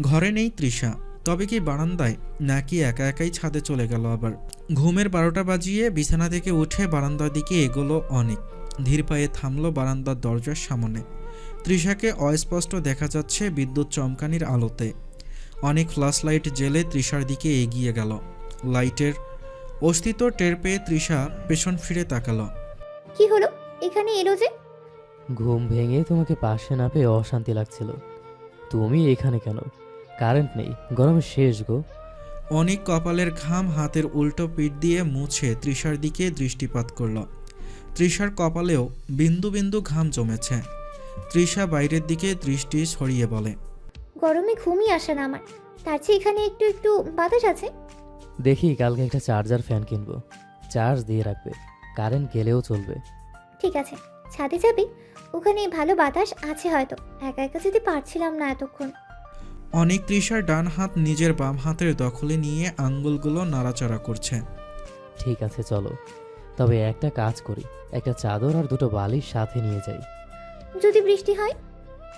ঘরে নেই তৃষা, তবে কি বারান্দায়, নাকি একা একাই ছাদে চলে গেল আবার? ঘুমের 12টা বাজিয়ে বিছানা থেকে উঠে বারান্দার দিকে এগোলো অনেক। ধীর পায়ে থামলো বারান্দার দরজার সামনে। তৃষাকে অস্পষ্ট দেখা যাচ্ছে বিদ্যুৎ চমকানির আলোতে। অনেক ফ্ল্যাশ লাইট জেলে তৃষার দিকে এগিয়ে গেল। লাইটের অস্তিত্ব টের পেয়ে তৃষা পেছন ফিরে তাকালো। কি হলো, এখানে এলো যে? ঘুম ভেঙে তোমাকে পাশে না পেয়ে অশান্তি লাগছিল। তুমি এখানে কেন? কারেন্ট নেই, গরমে শেষ গো। অনেক কপালের ঘাম হাতের উল্টো পিঠ দিয়ে মুছে তৃষার দিকে দৃষ্টিপাত করল। তৃষার কপালেও বিন্দু বিন্দু ঘাম জমেছে। তৃষা বাইরের দিকে দৃষ্টি ছড়িয়ে বলে, গরমে ঘুমই আসে না আমার। তার চেয়ে এখানে একটু একটু বাতাস আছে। দেখি কালকে একটা চার্জার ফ্যান কিনবো, চার্জ দিয়ে রাখবে, কারেন্ট গেলেও চলবে। ঠিক আছে, ছাদে যাবি? ওখানে ভালো বাতাস আছে হয়তো। একা একা যেতে পারছিলাম না এতক্ষণ। অনেক তৃষার ডান হাত নিজের বাম হাতের দখলে নিয়ে আঙ্গুলগুলো নাড়াচাড়া করছে। ঠিক আছে চলো, তবে একটা কাজ করি, একটা চাদর আর দুটো বালিশ সাথে নিয়ে যাই। যদি বৃষ্টি হয়?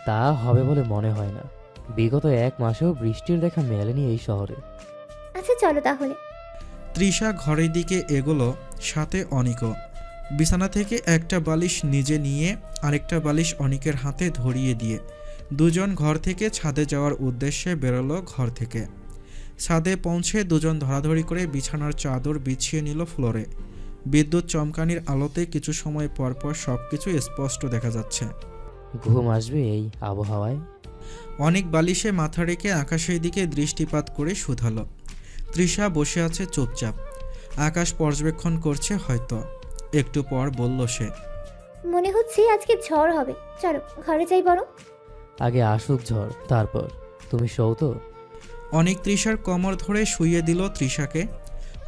তা হবে বলে মনে হয় না। বিগত 1 মাসেও বৃষ্টির দেখা মেলেনি এই শহরে। আচ্ছা চলো তাহলে। তৃষা ঘরের দিকে এগোলো, সাথে অনিকও। বিছানা থেকে একটা বালিশ নিজে নিয়ে আরেকটা বালিশ অনিকের হাতে ধরিয়ে দিয়ে দুজন ঘর থেকে ছাদে যাওয়ার উদ্দেশ্যে বেরোলো ঘর থেকে। ছাদে পৌঁছে দুজন ধরাধরি করে বিছানার চাদর বিছিয়ে নিল ফ্লোরে। বিদ্যুৎ চমকানির আলোতে কিছু সময় পর পর সব কিছু স্পষ্ট দেখা যাচ্ছে। ঘুম আসবে এই আবহাওয়ায়? অনেক বালিশে মাথা রেখে আকাশের দিকে দৃষ্টিপাত করে শুধালো। তৃষা বসে আছে চুপচাপ, আকাশ পর্যবেক্ষণ করছে হয়তো। একটু পর বলল সে, মনে হচ্ছে আজকে ঝড় হবে। চলো ঘরে যাই বরং। আগে আসুক ঝড়, তারপর। তুমি শোও তো। অনেক তৃষার কোমর ধরে শুইয়ে দিল তৃষাকে।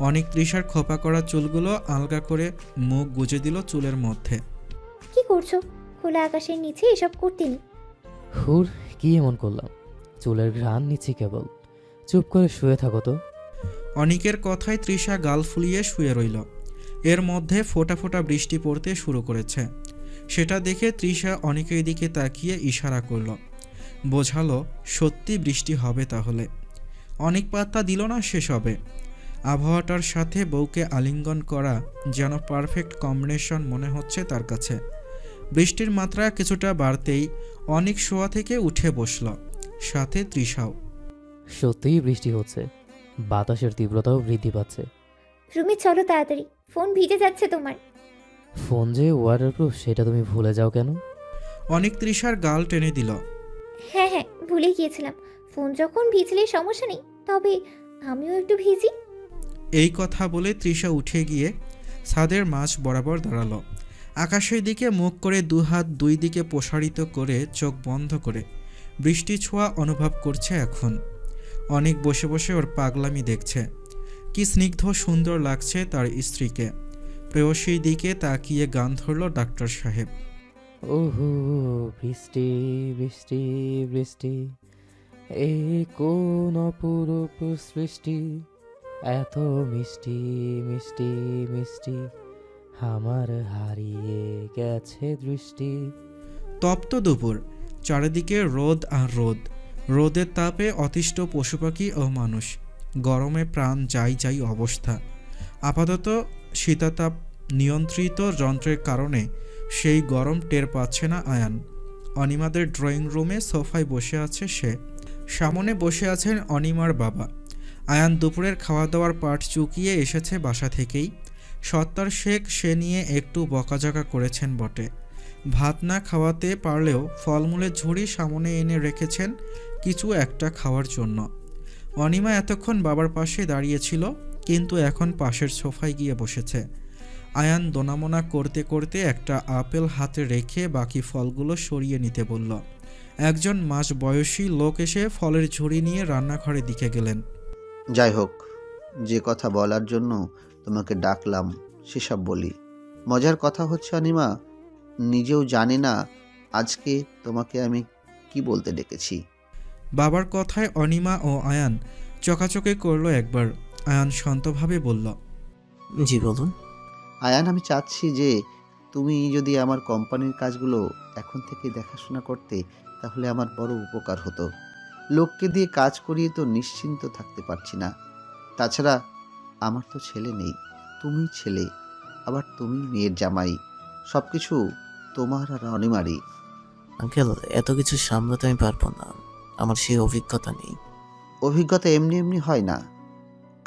অনেক তৃষার খোপা করা চুলগুলো আলগা করে মুখ গুজে দিল চুলের মধ্যে। কি করছো? খোলা আকাশের নিচে এসব করতে নি। হুর, কি এমন করলাম? চুলের ঘ্রাণ নিচ্ছি কেবল। চুপ করে শুয়ে থাকো তো। অনিকের কথায় তৃষা গাল ফুলিয়ে শুয়ে রইল। এর মধ্যে ফোঁটা ফোঁটা বৃষ্টি পড়তে শুরু করেছে। সেটা দেখে তৃষা অনিকের দিকে তাকিয়ে ইশারা করল, বোঝালো সত্যি বৃষ্টি হবে তাহলে। অনেক পাত্তা দিল না সেসবে। আবহাওয়াটার সাথে বউকে আলিঙ্গন করা যেন পারফেক্ট কম্বিনেশন মনে হচ্ছে তার কাছে। বৃষ্টির মাত্রা কিছুটা বাড়তেই অনেক শোয়া থেকে উঠে বসল, সাথে তৃষাও। সত্যিই বৃষ্টি হচ্ছে, বাতাসের তীব্রতাও বৃদ্ধি পাচ্ছে। রুমে চলো তাড়াতাড়ি, ফোন ভিজে যাচ্ছে তোমার। ফোন যে ওয়াটারপ্রুফ সেটা তুমি ভুলে যাও কেন? অনেক তৃষার গাল টেনে দিল। হ্যাঁ হ্যাঁ, ভুলে গিয়েছিলাম। ফোন যখন ভিজলে সমস্যা নেই, তবে আমিও একটু ভিজি। এই কথা বলে তৃষা উঠে গিয়ে ছাদের মাঝ বরাবর দাঁড়ালো। আকাশের দিকে মুখ করে দুহাত দুই দিকে প্রসারিত করে চোখ বন্ধ করে বৃষ্টি ছোঁয়া অনুভব করছে এখন। অনেক বসে বসে ওর পাগলামি দেখছে। কি স্নিগ্ধ সুন্দর লাগছে তার স্ত্রীকে। প্রেয়সীর দিকে তাকিয়ে গান ধরল ডাক্তার সাহেব। ওহো, বৃষ্টি বৃষ্টি বৃষ্টি, এই কোন অপরূপ সৃষ্টি, এত মিষ্টি মিষ্টি মিষ্টি, আমার হারিয়ে গেছে দৃষ্টি। তপ্ত দুপুর, চারিদিকে রোদ আর রোদ। রোদের তাপে অতিষ্ঠ পশুপাখি ও মানুষ। গরমে প্রাণ যাই যাই অবস্থা। আপাতত শীতাতাপ নিয়ন্ত্রিত যন্ত্রের কারণে সেই গরম টের পাচ্ছে না আয়ান। অনিমাদের ড্রয়িং রুমে সোফায় বসে আছে সে। সামনে বসে আছেন অনিমার বাবা। আয়ান দুপুরের খাওয়া দাওয়ার পাট চুকিয়ে এসেছে বাসা থেকেই। সত্তার শেখ সে নিয়ে একটু বকাঝকা করেছেন বটে। ভাত না খাওয়াতে পারলেও ফলমূলের ঝুড়ি সামনে এনে রেখেছেন কিছু একটা খাওয়ার জন্য। অনিমা এতক্ষণ বাবার পাশে দাঁড়িয়েছিল, কিন্তু এখন পাশের সোফায় গিয়ে বসেছে। আয়ান দোনামোনা করতে করতে একটা আপেল হাতে রেখে বাকি ফলগুলো সরিয়ে নিতে বলল। একজন মাঝ বয়সী লোক এসে ফলের ঝুড়ি নিয়ে রান্নাঘরের দিকে গেলেন। যাই হোক, যে কথা বলার জন্য তোমাকে ডাকলাম সেসব বলি। মজার কথা হচ্ছে অনিমা, নিজেও জানি না আজকে তোমাকে আমি কি বলতে ডেকেছি। বাবার কথায় অনিমা ও আয়ান চকাচকি করলো একবার। আয়ান শান্তভাবে বলল, জি বলুন। আয়ান, আমি চাচ্ছি যে তুমি যদি আমার কোম্পানির কাজগুলো এখন থেকে দেখাশোনা করতে তাহলে আমার বড় উপকার হতো। লোককে দিয়ে কাজ করিয়ে তো নিশ্চিন্ত থাকতে পারছি না। তাছাড়া আমার তো ছেলে নেই, তুমি ছেলে, আবার তুমি মেয়ের জামাই, সব কিছু তোমার আর অনিমারই। আঙ্কেল, এত কিছু সামলাতে আমি পারবো না, আমার সেই অভিজ্ঞতা নেই। অভিজ্ঞতা এমনি এমনি হয় না,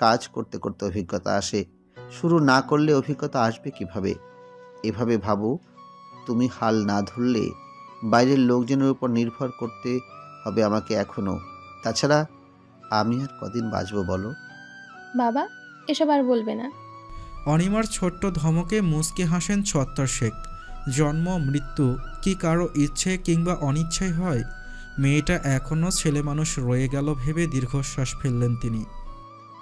কাজ করতে করতে অভিজ্ঞতা আসে। শুরু না করলে অভিজ্ঞতা আসবে কিভাবে? এভাবে ভাবো, তুমি হাল না ধরলে বাইরের লোকজনের উপর নির্ভর করতে হবে আমাকে এখনও। তাছাড়া আমি আর কদিন বাঁচবো বলো? বাবা, এসব আর বলবে না। অনিমার ছোট্ট ধমকে মুচকে হাসেন ছত্তর শেখ। জন্ম মৃত্যু কি কারো ইচ্ছে কিংবা অনিচ্ছাই হয়? মেয়েটা এখনও ছেলে মানুষ রয়ে গেল ভেবে দীর্ঘশ্বাস ফেললেন তিনি।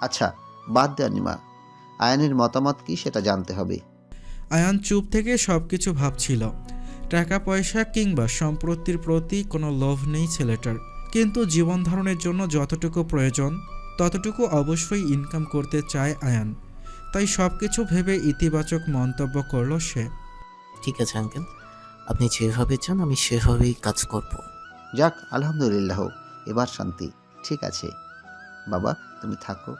আচ্ছা, বাদ দে অনিমা, আয়নের মতামত কি সেটা জানতে হবে। আয়ান চুপ থেকে সব কিছু ভাবছিল। টাকা পয়সা কিংবা সম্পত্তির প্রতি কোনো লোভ নেই ছেলেটার, কিন্তু জীবন ধারণের জন্য যতটুকু প্রয়োজন ততটুকু অবশ্যই ইনকাম করতে চায় আয়ান। তাই সব কিছু ভেবে ইতিবাচক মন্তব্য করল সে। ঠিক আছে আঙ্কেল, আপনি যেভাবে চান আমি সেভাবেই কাজ করব। যাক, আলহামদুলিল্লাহ, এবার শান্তি। ঠিক আছে বাবা, তুমি থাকো,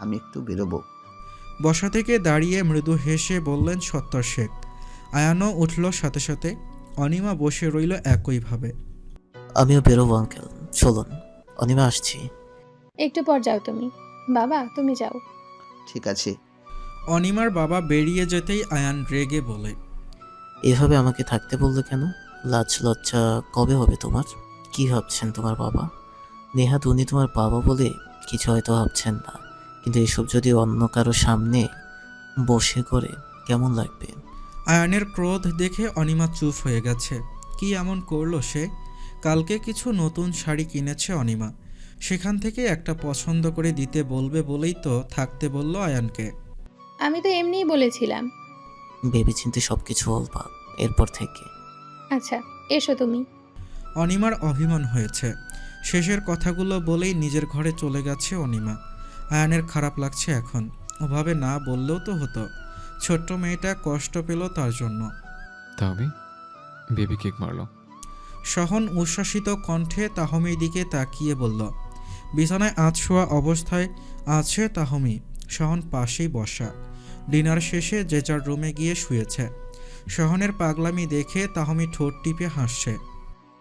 আমি একটু বেরোবো। বসা থেকে দাঁড়িয়ে মৃদু হেসে বললেন ছত্তর শেখ। আয়ানও উঠল সাথে সাথে। অনিমা বসে রইল একইভাবে। আমিও বেরোবো আঙ্কেল, চলুন। অনিমা, আসছি। একটু পর যাও তুমি। বাবা, তুমি যাও। ঠিক আছে। অনিমার বাবা বেরিয়ে যেতেই আয়ান রেগে বলে, এভাবে আমাকে থাকতে বললে কেন? লাজ লজ্জা কবে হবে তোমার? কি ভাবছেন তোমার বাবা? নেহাত উনি তোমার বাবা বলে কিছু হয়তো ভাবছেন না, কিন্তু এসব যদি অন্য কারো সামনে বসে করে কেমন লাগবে? আয়ানের ক্রোধ দেখে অনিমা চুপ হয়ে গেছে। কি এমন করলো সে? কালকে কিছু নতুন শাড়ি কিনেছে অনিমা, সেখান থেকে একটা পছন্দ করে দিতে বলবে বলেই তো থাকতে বলল আয়ানকে। আমি তো এমনিই বলেছিলাম। ভেবেচিন্তে সব কিছু বলবা এরপর থেকে। আচ্ছা, এসো তুমি। অনিমার অভিমান হয়েছে। শেষের কথাগুলো বলেই নিজের ঘরে চলে গেছে অনিমা। আয়ানের খারাপ লাগছে এখন। ওভাবে না বললেও তো হতো। ছোট্ট মেয়েটা কষ্ট পেল তার জন্য। তাহমি, বেবি কেক মারলো। সহন উচ্ছ্বাসিত কণ্ঠে তাহমির দিকে তাকিয়ে বলল। বিছানায় আধশোয়া অবস্থায় আছে তাহমি। সহন পাশেই বসা। ডিনার শেষে যে যার রুমে গিয়ে শুয়েছে। সহনের পাগলামি দেখে তাহমি ঠোঁট টিপে হাসছে।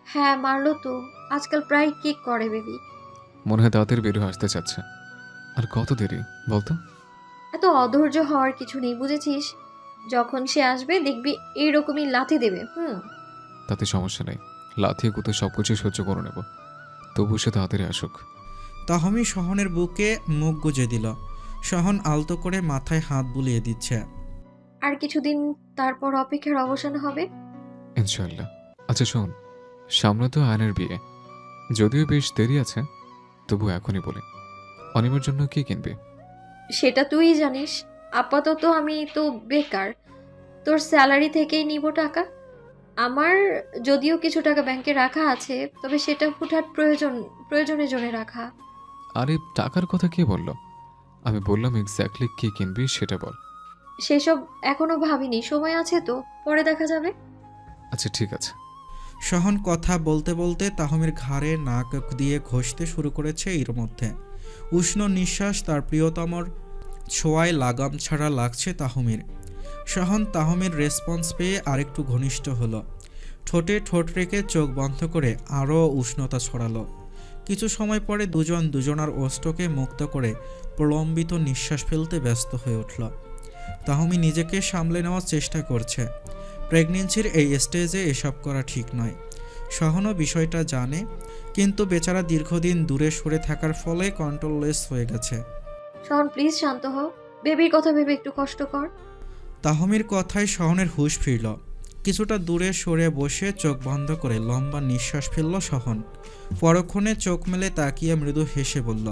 হ্যাঁ, মারলো তো। আজকাল প্রায় কেক করে বেবি। মনে হয় তাড়াতাড়ি বের হয়ে আসতে চাচ্ছে। আর কত দেরি বলতো? এত অধৈর্য হওয়ার কিছু নেই, বুঝেছিস? যখন সে আসবে দেখবি এইরকমই লাথি দেবে। তাতে সমস্যা নেই, লাথিয়ে কুতে সব কিছু সহ্য করে নেব। তবু সে তাড়াতাড়ি আসুক। তাহমি সহনের বুকে মুখ গুজে দিল। সহন আলতো করে মাথায় হাত বুলিয়ে দিচ্ছে। আর কিছুদিন তারপর অপেক্ষার অবসান হবে। ইনশাআল্লাহ। আচ্ছা শোন, সামনে তো আয়নের বিয়ে, যদিও বেশ দেরি আছে, তবু এখনই বলি, অনিমার জন্য কি কিনবে? সেটা তুই জানিস। আপাতত আমি তো বেকার, তোর স্যালারি থেকেই নিব টাকা। আমার যদিও কিছু টাকা ব্যাংকে রাখা আছে, তবে সেটা হুটহাট প্রয়োজনের জন্য রাখা। আরে টাকার কথা কে বলল? আমি বললাম এক্স্যাক্টলি কি কিনবি সেটা বল। সেসব এখনো ভাবিনি, সময় আছে তো, পরে দেখা যাবে। আচ্ছা ঠিক আছে। সহন কথা বলতে বলতে তাহমির ঘাড়ে নাক দিয়ে ঘষতে শুরু করেছে এর মধ্যে। উষ্ণ নিঃশ্বাস তার প্রিয়তমর ছোঁয়ায় লাগাম ছাড়া লাগছে তাহমির। সহন তাহমির রেসপন্স পেয়ে আরেকটু ঘনিষ্ঠ হলো। ঠোঁটে ঠোঁট রেখে চোখ বন্ধ করে আরও উষ্ণতা ছড়ালো। কিছু সময় পরে দুজন দুজনার ওষ্ঠকে মুক্ত করে প্রলম্বিত নিঃশ্বাস ফেলতে ব্যস্ত হয়ে উঠল। তাহমি নিজেকে সামলে নেওয়ার চেষ্টা করছে। প্রেগনেন্সির এই স্টেজে এসব করা ঠিক নয়। সহনও বিষয়টা জানে, কিন্তু বেচারা দীর্ঘদিন দূরে সরে থাকার ফলে কন্ট্রোললেস হয়ে গেছে। শোন, প্লিজ শান্ত হও। বেবির কথা ভেবে একটু কষ্ট কর। তাহমির কথায় সহনের হুঁশ ফিরল। কিছুটা দূরে সরে বসে চোখ বন্ধ করে লম্বা নিঃশ্বাস ফেলল সহন। পরক্ষণে চোখ মেলে তাকিয়ে মৃদু হেসে বলল,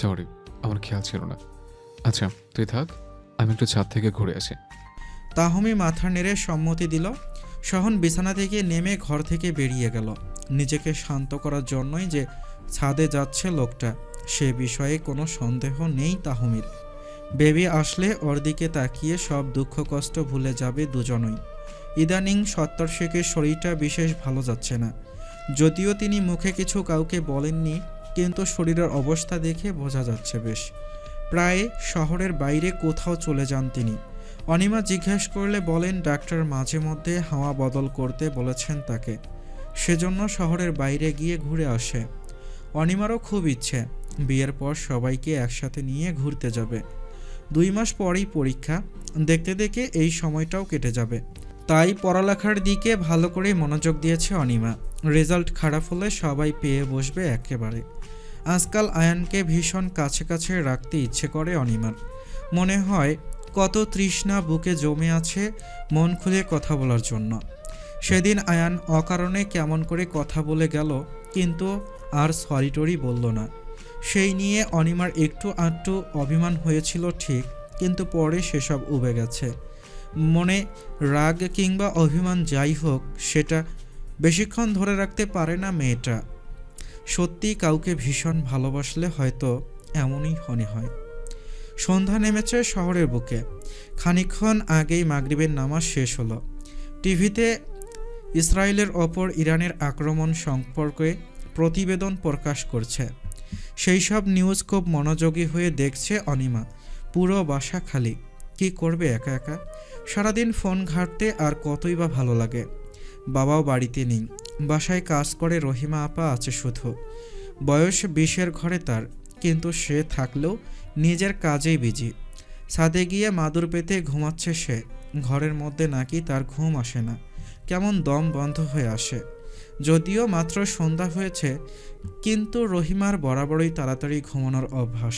সরি, আমার খেয়াল ছিল না। আচ্ছা তুই থাক, আমি একটু ছাদ থেকে ঘুরে আসি। তাহমি মাথা নেড়ে সম্মতি দিল। সহন বিছানা থেকে নেমে ঘর থেকে বেরিয়ে গেল। নিজেকে শান্ত করার জন্যই যে ছাদে যাচ্ছে লোকটা, সে বিষয়ে কোনো সন্দেহ নেই তাহমির। বেবি আসলে ওর দিকে তাকিয়ে সব দুঃখ কষ্ট ভুলে যাবে দুজনই। ইদানিং সত্তর শেখের শরীরটা বিশেষ ভালো যাচ্ছে না। যদিও তিনি মুখে কিছু কাউকে বলেননি, কিন্তু শরীরের অবস্থা দেখে বোঝা যাচ্ছে বেশ। প্রায় শহরের বাইরে কোথাও চলে যান তিনি। অনিমা জিজ্ঞেস করলে বলেন ডাক্তার মাঝে মধ্যে হাওয়া বদল করতে বলেছেন তাকে, সেজন্য শহরের বাইরে গিয়ে ঘুরে আসে। অনিমারও খুব ইচ্ছে বিয়ের পর সবাইকে একসাথে নিয়ে ঘুরতে যাবে। 2 মাস পরেই পরীক্ষা, দেখতে দেখতে এই সময়টাও কেটে যাবে। তাই পড়ালেখার দিকে ভালো করে মনোযোগ দিয়েছে অনিমা। রেজাল্ট খারাপ হলে সবাই পেয়ে বসবে একেবারে। আজকাল আয়ানকে ভীষণ কাছে কাছে রাখতে ইচ্ছে করে অনিমার। মনে হয় কত তৃষ্ণা বুকে জমে আছে মন খুলে কথা বলার জন্য। সেদিন আয়ান অকারণে কেমন করে কথা বলে গেল, কিন্তু আর সরি টরি বলল না। সেই নিয়ে অনিমার একটু আধটু অভিমান হয়েছিল ঠিক, কিন্তু পরে সেসব উবে গেছে। মনে রাগ কিংবা অভিমান যাই হোক, সেটা বেশিক্ষণ ধরে রাখতে পারে না মেয়েটা। সত্যি কাউকে ভীষণ ভালোবাসলে হয়তো এমনই হয়। সন্ধ্যা নেমেছে শহরের বুকে। খানিকক্ষণ আগেই মাগরিবের নামাজ শেষ হলো। টিভিতে ইসরায়েলের ওপর ইরানের আক্রমণ সম্পর্কে প্রতিবেদন প্রকাশ করছে। সেই সব নিউজ খুব মনোযোগী হয়ে দেখছে অনিমা। পুরো বাসা খালি। কি করবে একা একা? সারাদিন ফোন ঘাঁটতে আর কতই বা ভালো লাগে। বাবাও বাড়িতে নেই, বাসায় কাজ করে রহিমা আপা আছে শুধু। বয়স 20-এর ঘরে তার, কিন্তু সে থাকলেও নিজের কাজেই বিজি। ছাদে গিয়ে মাদুর পেতে ঘুমাচ্ছে সে। ঘরের মধ্যে নাকি তার ঘুম আসে না, কেমন দম বন্ধ হয়ে আসে। যদিও মাত্র সন্ধ্যা হয়েছে, কিন্তু রহিমার বরাবরই তাড়াতাড়ি ঘুমানোর অভ্যাস।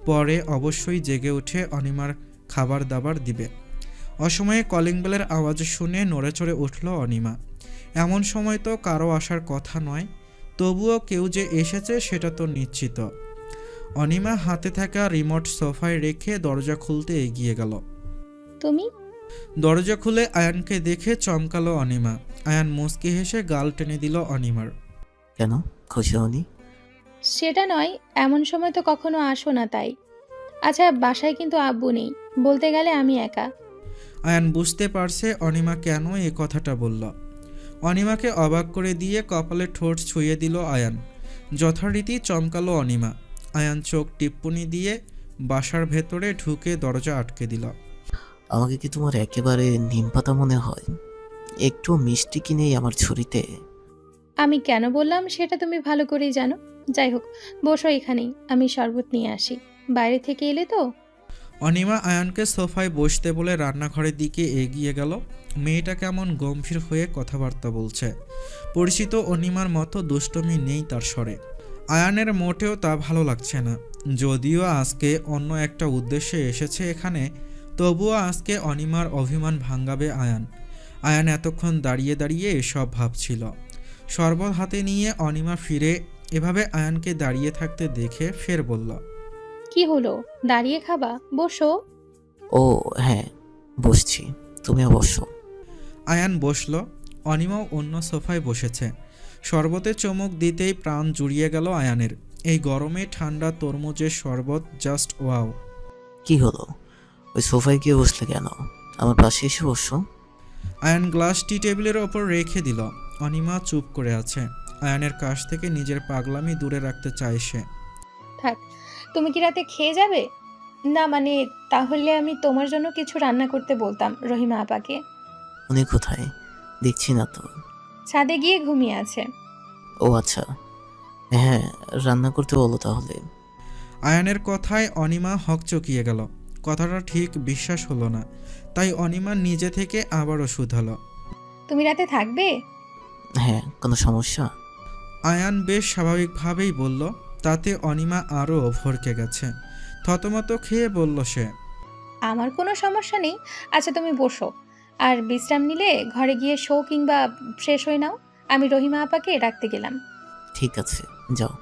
পরে অবশ্যই জেগে উঠে অনিমার খাবার দাবার দিবে। অসময়ে কলিং বেলের আওয়াজ শুনে নড়ে চড়ে উঠল অনিমা। এমন সময় তো কারো আসার কথা নয়, তবুও কেউ যে এসেছে সেটা তো নিশ্চিত। অনিমা হাতে থাকা রিমোট সোফায় রেখে দরজা খুলতে এগিয়ে গেল। তুমি? দরজা খুলে আয়ানকে দেখে চমকালো অনিমা। আয়ান মুচকি হেসে গাল টেনে দিল অনিমার। কেন, খুশি হওনি? সেটা নয়, এমন সময় তো কখনো আসো না তাই। আচ্ছা, বাসায় কিন্তু আব্বু নেই, বলতে গেলে আমি একা। আয়ান বুঝতে পারছে অনিমা কেন এ কথাটা বলল। অনিমাকে অবাক করে দিয়ে কপালে ঠোঁট ছুঁয়ে দিল আয়ান। যথারীতি চমকালো অনিমা। আয়ান চোখ টিপ্পনি দিয়ে বাসার ভেতরে ঢুকে দরজা আটকে দিল। আমাকে কি তোমার একেবারে নিম পাতা মনে হয়? একটু মিষ্টি কি নেই আমার ছুরিতে? আমি কেন বললাম সেটা তুমি ভালো করেই জানো। যাই হোক, বসো এখানেই, আমি শরবত নিয়ে আসি। বাইরে থেকে এলে তো। অনিমা আয়ানকে সোফায় বসতে বলে রান্নাঘরের দিকে এগিয়ে গেল। মেয়েটা কেমন গম্ভীর হয়ে কথাবার্তা বলছে। পরিচিত অনিমার মতো দুষ্টমি নেই তার স্বরে। আয়ানের মোটেও তা ভালো লাগছে না। যদিও আজকে অন্য একটা উদ্দেশ্যে এসেছে এখানে, তবুও আজকে অনিমার অভিমান ভাঙাবে আয়ান। আয়ান এতক্ষণ দাঁড়িয়ে দাঁড়িয়ে এসব ভাবছিল। শরবত হাতে নিয়ে অনিমা ফিরে এভাবে আয়ানকে দাঁড়িয়ে থাকতে দেখে ফের বলল, কি হলো, দাঁড়িয়ে খাবা? বসো। ও হ্যাঁ, বসছি, তুমিও বসো। আয়ান বসল। অনিমাও অন্য সোফায় বসেছে। শরবতে চমক দিতেই প্রাণ জুড়িয়ে গেল আয়ানের। এই গরমে ঠান্ডা তরমুজের শরবত জাস্ট ওয়াও। কি হলো, ওই সোফায় গিয়ে বসলে কেন? আমার পাশে এসে বসো। আয়ান গ্লাস টি টেবিলের ওপর রেখে দিল। অনিমা চুপ করে আছে। আয়ানের কাছ থেকে নিজের পাগলামি দূরে রাখতে চায় সে। থাক, তুমি কি রাতে খেয়ে যাবে? না মানে, তাহলে আমি তোমার জন্য কিছু রান্না করতে বলতাম রহিমা আপাকে। উনি কোথায়? দেখছি না তো। ছাদে গিয়ে ঘুমিয়ে আছে। ও আচ্ছা, হ্যাঁ রান্না করতে বলো তাহলে। আয়ানের কথায় অনিমা হকচকিয়ে গেল। কথাটা ঠিক বিশ্বাস হলো না, তাই অনিমা নিজে থেকে আবারও শুধালো, তুমি রাতে থাকবে? হ্যাঁ, কোনো সমস্যা? আয়ান বেশ স্বাভাবিকভাবেই বলল। তাতে অনিমা আরও ভরকে গেছে। থতমত খেয়ে বলল সে, আমার কোনো সমস্যা নেই। আচ্ছা তুমি বসো, আর বিশ্রাম নিলে ঘরে গিয়ে শো কিংবা ফ্রেশ হয়ে নাও। আমি রহিমা আপাকে ডাকতে গেলাম। ঠিক আছে, যাও,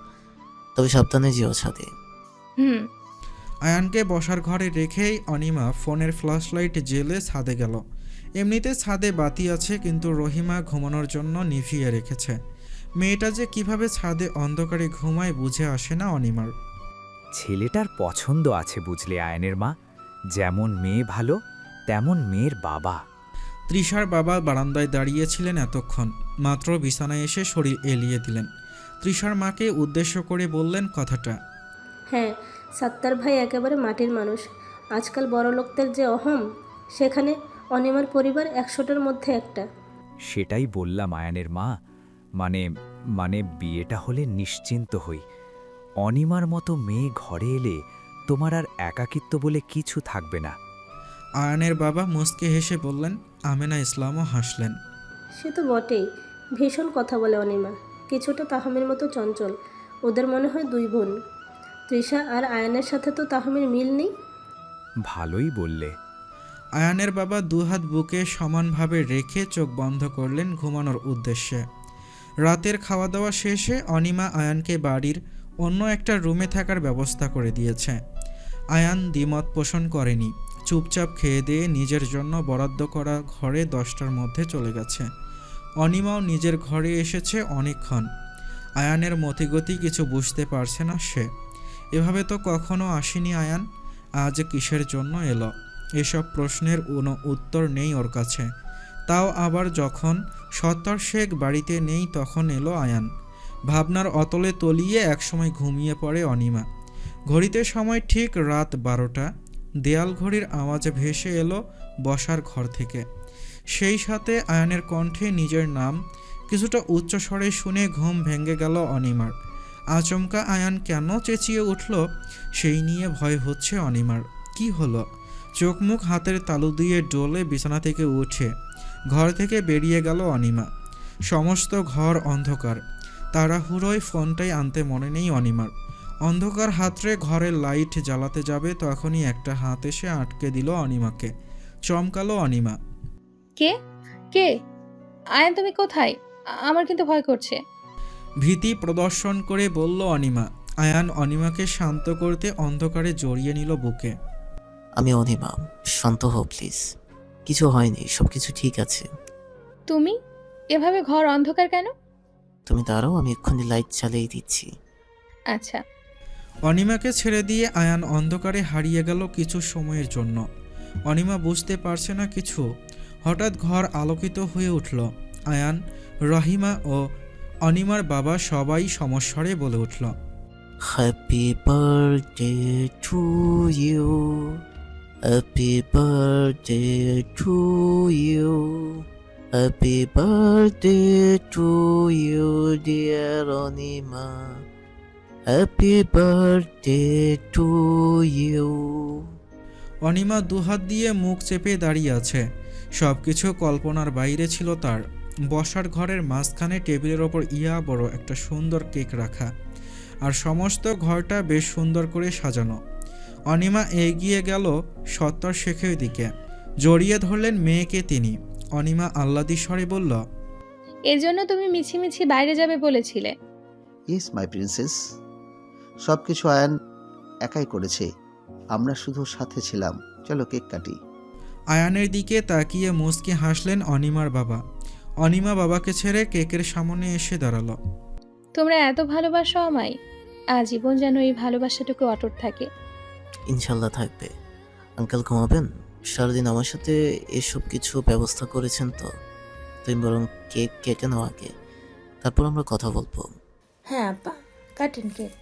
তবে সাবধানে যেও ছাদে। হুম। আয়ানকে বসার ঘরে রেখেই অনিমা ফোনের ফ্ল্যাশ লাইট জেলে ছাদে গেল। এমনিতে ছাদে বাতি আছে, কিন্তু রহিমা ঘুমানোর জন্য নিভিয়ে রেখেছে। মেয়েটা যে কিভাবে ছাদে অন্ধকারে ঘুমায় বুঝে আসে না অনিমার। ছেলেটার পছন্দ আছে বুঝলে আয়নের মা, যেমন মেয়ে ভালো তেমন মেয়ের বাবা। তৃষার বাবা বারান্দায় দাঁড়িয়েছিলেন এতক্ষণ, মাত্র বিছানায় এসে শরীর এলিয়ে দিলেন। তৃষার মাকে উদ্দেশ্য করে বললেন কথাটা। হ্যাঁ, সাত্তার ভাই একেবারে মাটির মানুষ। আজকাল বড় লোকদের যে অহম, সেখানে অনিমার পরিবার 100টার মধ্যে একটা। সেটাই বললাম আয়ানের মা, মানে মানে বিয়েটা হলে নিশ্চিন্ত হই। অনিমার মতো মেয়ে ঘরে এলে তোমার আর একাকিত্ব বলে কিছু থাকবে না। আয়ানের বাবা মুচকে হেসে বললেন। আমেনা ইসলামও হাসলেন। সে তো বটেই, ভীষণ কথা বলে অনিমা, কিছুটা তাহমির মতো চঞ্চল। ওদের মনে হয় 2 বোন। তৃষা আর আয়নের সাথে তো তাহমির মিল নেই। ভালোই বললে। আয়ানের বাবা দুহাত বুকে সমানভাবে রেখে চোখ বন্ধ করলেন ঘুমানোর উদ্দেশ্যে। রাতের খাওয়া দাওয়া শেষে অনিমা আয়ানকে বাড়ির অন্য একটা রুমে থাকার ব্যবস্থা করে দিয়েছে। আয়ান দ্বিমত পোষণ করেনি, চুপচাপ খেয়ে দিয়ে নিজের জন্য বরাদ্দ করা ঘরে 10টার মধ্যে চলে গেছে। অনিমাও নিজের ঘরে এসেছে অনেকক্ষণ। আয়ানের মতিগতি কিছু বুঝতে পারছে না সে। এভাবে তো কখনো আসেনি আয়ান, আজ কিসের জন্য এলো? এসব প্রশ্নের কোনো উত্তর নেই ওর কাছে। তাও আবার যখন সত্তর শেখ বাড়িতে নেই তখন এলো আয়ান। ভাবনার অতলে তলিয়ে একসময় ঘুমিয়ে পড়ে অনিমা। ঘড়িতে সময় ঠিক রাত 12টা। দেয়াল ঘড়ির আওয়াজে ভেসে এলো বসার ঘর থেকে। সেই সাথে আয়ানের কণ্ঠে নিজের নাম কিছুটা উচ্চস্বরে শুনে ঘুম ভেঙে গেল অনিমার। আচমকা আয়ান কেন চেঁচিয়ে উঠল সেই নিয়ে ভয় হচ্ছে অনিমার। কি হলো? চোখ মুখ হাতের তালু দিয়ে ডলে বিছানা থেকে উঠে ঘর থেকে বেরিয়ে গেল অনিমা। সমস্ত ঘর অন্ধকার। তাড়াহুড়োয় ফোনটাই আনতে মনে নেই অনিমার। অন্ধকার হাতরে ঘরের লাইট জ্বালাতে যাবে তখনই একটা হাত এসে আটকে দিল অনিমাকে। চমকালো অনিমা। কে কে আয়ান, তুমি কোথায়? আমার কিন্তু ভয় করছে। ভীতি প্রদর্শন করে বলল অনিমা। আয়ান অনিমাকে শান্ত করতে অন্ধকারে জড়িয়ে নিল বুকে। আমি অনিমা, শান্ত হও প্লিজ। কিছু হয়নি, সব কিছু ঠিক আছে। তুমি এভাবে ঘর অন্ধকার কেন? তুমি দাঁড়াও, আমি এক্ষুনি লাইট চালিয়ে দিচ্ছি। আচ্ছা। অনিমাকে ছেড়ে দিয়ে আয়ান অন্ধকারে হারিয়ে গেল কিছু সময়ের জন্য। অনিমা বুঝতে পারছে না কিছু। হঠাৎ ঘর আলোকিত হয়ে উঠল। আয়ান, রহিমা ও অনিমার বাবা সবাই সমস্বরে বলে উঠল, happy birthday to you, happy birthday to you, happy birthday to you dear Anima, happy birthday to you. Anima দুহাত দিয়ে মুখ চেপে দাঁড়িয়ে আছে। সব কিছু কল্পনার বাইরে ছিল তার। বসার ঘরের মাঝখানে টেবিলের ওপর ইয়া বড় একটা সুন্দর কেক রাখা, আর সমস্ত ঘরটা বেশ সুন্দর করে সাজানো। অনিমা এগিয়ে গেল সত্তর শেখের দিকে। জড়িয়ে ধরলেন মেয়েকে তিনি। অনিমা আহ্লাদি স্বরে বলল, এর জন্য তুমি মিছিমিছি বাইরে যাবে বলেছিলে। ইয়েস মাই প্রিন্সেস, সব কিছু আয়ান একাই করেছে, আমরা শুধু সাথে ছিলাম। চলো কেক কাটি। আয়ানের দিকে তাকিয়ে মুচকি হাসলেন অনিমার বাবা। অনিমা বাবাকে ছেড়ে কেকের সামনে এসে দাঁড়ালো। তোমরা এত ভালোবাসো আমায়, আজীবন যেন এই ভালোবাসাটুকু অটুট থাকে। ইনশাল্লাহ থাকবে। আঙ্কেল ঘুমাবেন? সারাদিন আমার সাথে এসব কিছু ব্যবস্থা করেছেন তো। তুমি বরং কেক কেটে নাও আগে, তারপর আমরা কথা বলবো। হ্যাঁ আপা, কাটেন কেক।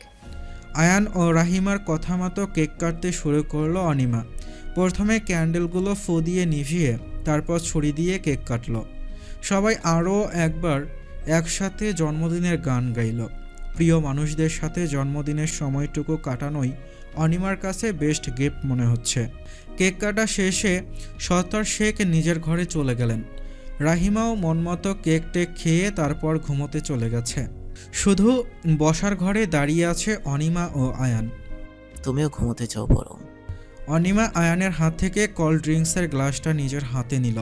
আয়ান ও রাহিমার কথা মতো কেক কাটতে শুরু করলো অনিমা। প্রথমে ক্যান্ডেলগুলো ফু দিয়ে নিভিয়ে তারপর ছুরি দিয়ে কেক কাটল। সবাই আরও একবার একসাথে জন্মদিনের গান গাইল। প্রিয় মানুষদের সাথে জন্মদিনের সময়টুকু কাটানোই অনিমার কাছে বেস্ট গিফট মনে হচ্ছে। কেক কাটা শেষে সত্তর শেখ নিজের ঘরে চলে গেলেন। রাহিমাও মনমতো কেক টেক খেয়ে তারপর ঘুমোতে চলে গেছে। শুধু বসার ঘরে দাঁড়িয়ে আছে অনিমা ও আয়ান। তুমিও ঘুমোতে যাও বরং। অনিমা আয়ানের হাত থেকে কোল্ড ড্রিঙ্কসের গ্লাসটা নিজের হাতে নিল।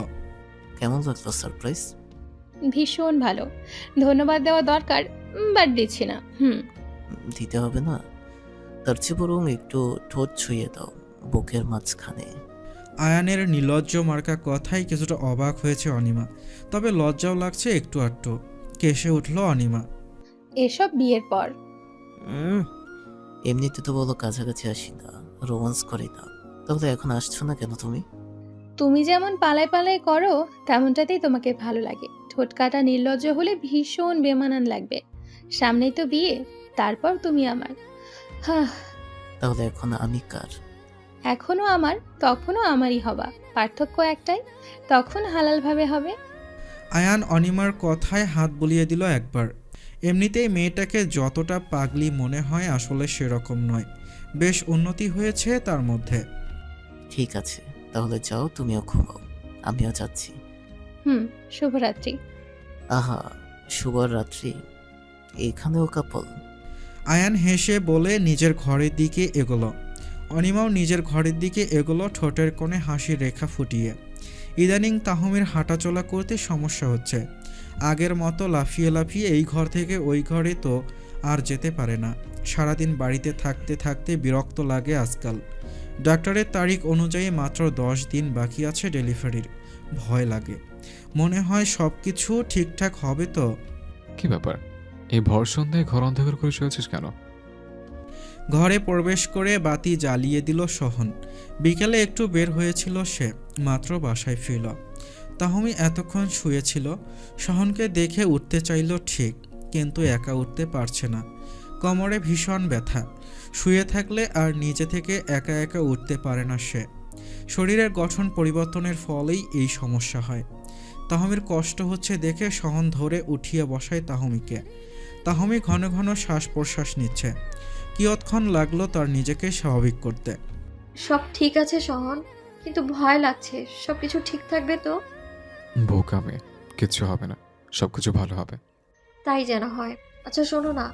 কেমন লাগলো সারপ্রাইজ? ভীষণ ভালো, ধন্যবাদ দেওয়া দরকার, বাট দিচ্ছি না। দিতে হবে না, তার চেয়ে বরং একটু ঠোঁট ছুঁয়ে দাও বুকের মাঝখানে। আয়ানের নির্লজ্জ মার্কা কথাই কিছুটা অবাক হয়েছে অনিমা, তবে লজ্জাও লাগছে একটু আধটু। কেসে উঠল অনিমা। এসব বিয়ের পর। এমনিতে তো বলো কাছাকাছি আসি না, রোমান্স করি না, তাহলে এখন আসছো না কেন তুমি? তুমি যেমন পালায় পালায় করো তেমনটাতেই তোমাকে ভালো লাগে। ঠোঁট কাটা নির্লজ্জ হলে ভীষণ বেমানান লাগবে। সামনেই তো বিয়ে, তারপর তুমি আমার। হ্যাঁ, তাহলে এখন আমি কার? এখনো আমার, তখনও আমারই হবা। পার্থক্য একটাই, তখন হালালভাবে হবে। আয়ান অনিমার কথায় হাত বুলিয়ে দিল একবার। এমনিতেই মেয়েটাকে যতটা পাগলি মনে হয় আসলে সেরকম নয়, বেশ উন্নতি হয়েছে তার মধ্যে। ঠিক আছে, তাহলে যাও, তুমিও ঘুমাও, আমিও যাচ্ছি। শুভরাত্রি। আহা, শুভরাত্রি। এখানেও কাপল? আয়ান হেসে বলে নিজের ঘরের দিকে এগোলো। অনিমাও নিজের ঘরের দিকে এগোলো, ঠোঁটের কোণে হাসির রেখা ফুটিয়ে। ইদানিং তাহমির হাঁটাচলা করতে সমস্যা হচ্ছে। আগের মতো লাফিয়ে লাফিয়ে এই ঘর থেকে ওই ঘরে তো আর যেতে পারে না। সারাদিন বাড়িতে থাকতে থাকতে বিরক্ত লাগে আজকাল। ডাক্তারের তারিখ অনুযায়ী মাত্র 10 দিন বাকি আছে ডেলিভারির। ভয় লাগে, মনে হয় সব কিছু ঠিকঠাক হবে তো। কি ব্যাপার, এই ভর সন্ধ্যায় ঘর অন্ধকার করে শুয়েছিস কেন? ঘরে প্রবেশ করে বাতি জ্বালিয়ে দিল সহন। বিকেলে একটু বের হয়েছিল সে, মাত্র বাসায় ফিরল। তাহমি এতক্ষণ শুয়েছিল। সহনকে দেখে উঠতে চাইল ঠিক, কিন্তু একা উঠতে পারছে না। কোমরে ভীষণ ব্যথা। শুয়ে থাকলে আর নিজে থেকে একা একা উঠতে পারে না সে। শরীরের গঠন পরিবর্তনের ফলেই এই সমস্যা হয়। তাহমির কষ্ট হচ্ছে দেখে সহন ধরে উঠিয়ে বসায় তাহমিকে। তাহমি ঘন ঘন শ্বাস প্রশ্বাস নিচ্ছে। কিয়ৎক্ষণ লাগলো তার নিজেকে স্বাভাবিক করতে। সব ঠিক আছে সহন, কিন্তু ভয় লাগছে। সবকিছু ঠিক থাকবে তো? বোকা মেয়ে, কিচ্ছু হবে না, সবকিছু ভালো হবে। তাই যেন হয়। আচ্ছা শোনো না,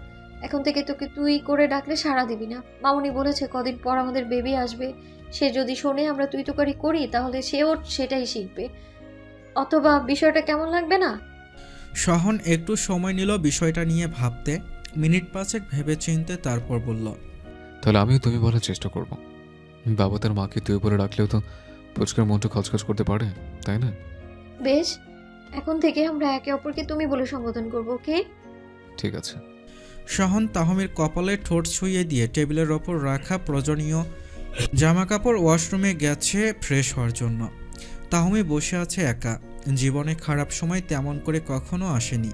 এখন থেকে তোকে তুই করে ডাকলে সাড়া দিবি না। মামুনি বলেছে কদিন পর আমাদের বেবি আসবে। সে যদি শোনে আমরা তুই তোকারি করি, তাহলে সেও সেটাই শিখবে। অথবা বিষয়টা কেমন লাগবে না? সহন একটু সময় নিল বিষয়টা নিয়ে ভাবতে। মিনিট 5 ভেবে চিনতে তারপর বলল, তাহলে আমিও তুমি বলার চেষ্টা করব। বাবা তার মাকে তুই বলে ডাকলেও তো পুচকার মনটা খচখচ করতে পারে, তাই না? বেশ, এখন থেকে আমরা একে অপরকে তুমি বলে সম্বোধন করবো, ওকে? ঠিক আছে। সহন তাহমির কপালে ঠোঁট ছুঁয়ে দিয়ে টেবিলের ওপর রাখা প্রয়োজনীয় জামাকাপড় ওয়াশরুমে গেছে ফ্রেশ হওয়ার জন্য। তাহমি বসে আছে একা। জীবনে খারাপ সময় তেমন করে কখনো আসেনি,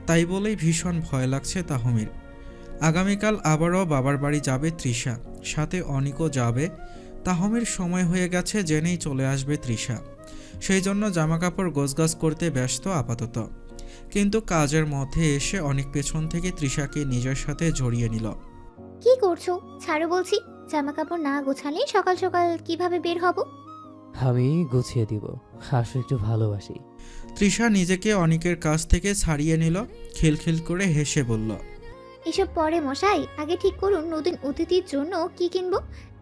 তাই বলেই ভীষণ ভয় লাগছে তাহমির। আগামীকাল আবারও বাবার বাড়ি যাবে তৃষা, সাথে অনিকও যাবে। তাহমির সময় হয়ে গেছে জেনেই চলে আসবে তৃষা, সেই জন্য জামাকাপড় গোছগাছ করতে ব্যস্ত আপাতত। কিন্তু কাজের মধ্যে এসে অনেক পেছন থেকে তৃষাকে নিজের সাথে জড়িয়ে নিল। কি করছো? ছাড়ো বলছি। জামা কাপড় না গোছালে সকাল সকাল কিভাবে বের হব? আমি গুছিয়ে দিব, আসলে একটু ভালোবাসি। তৃষা নিজেকে অনিকের কাছ থেকে ছাড়িয়ে নিল, খিলখিল করে হেসে বলল, এসব পরে মশাই, আগে ঠিক করুন নতুন অতিথির জন্য কি কিনবো।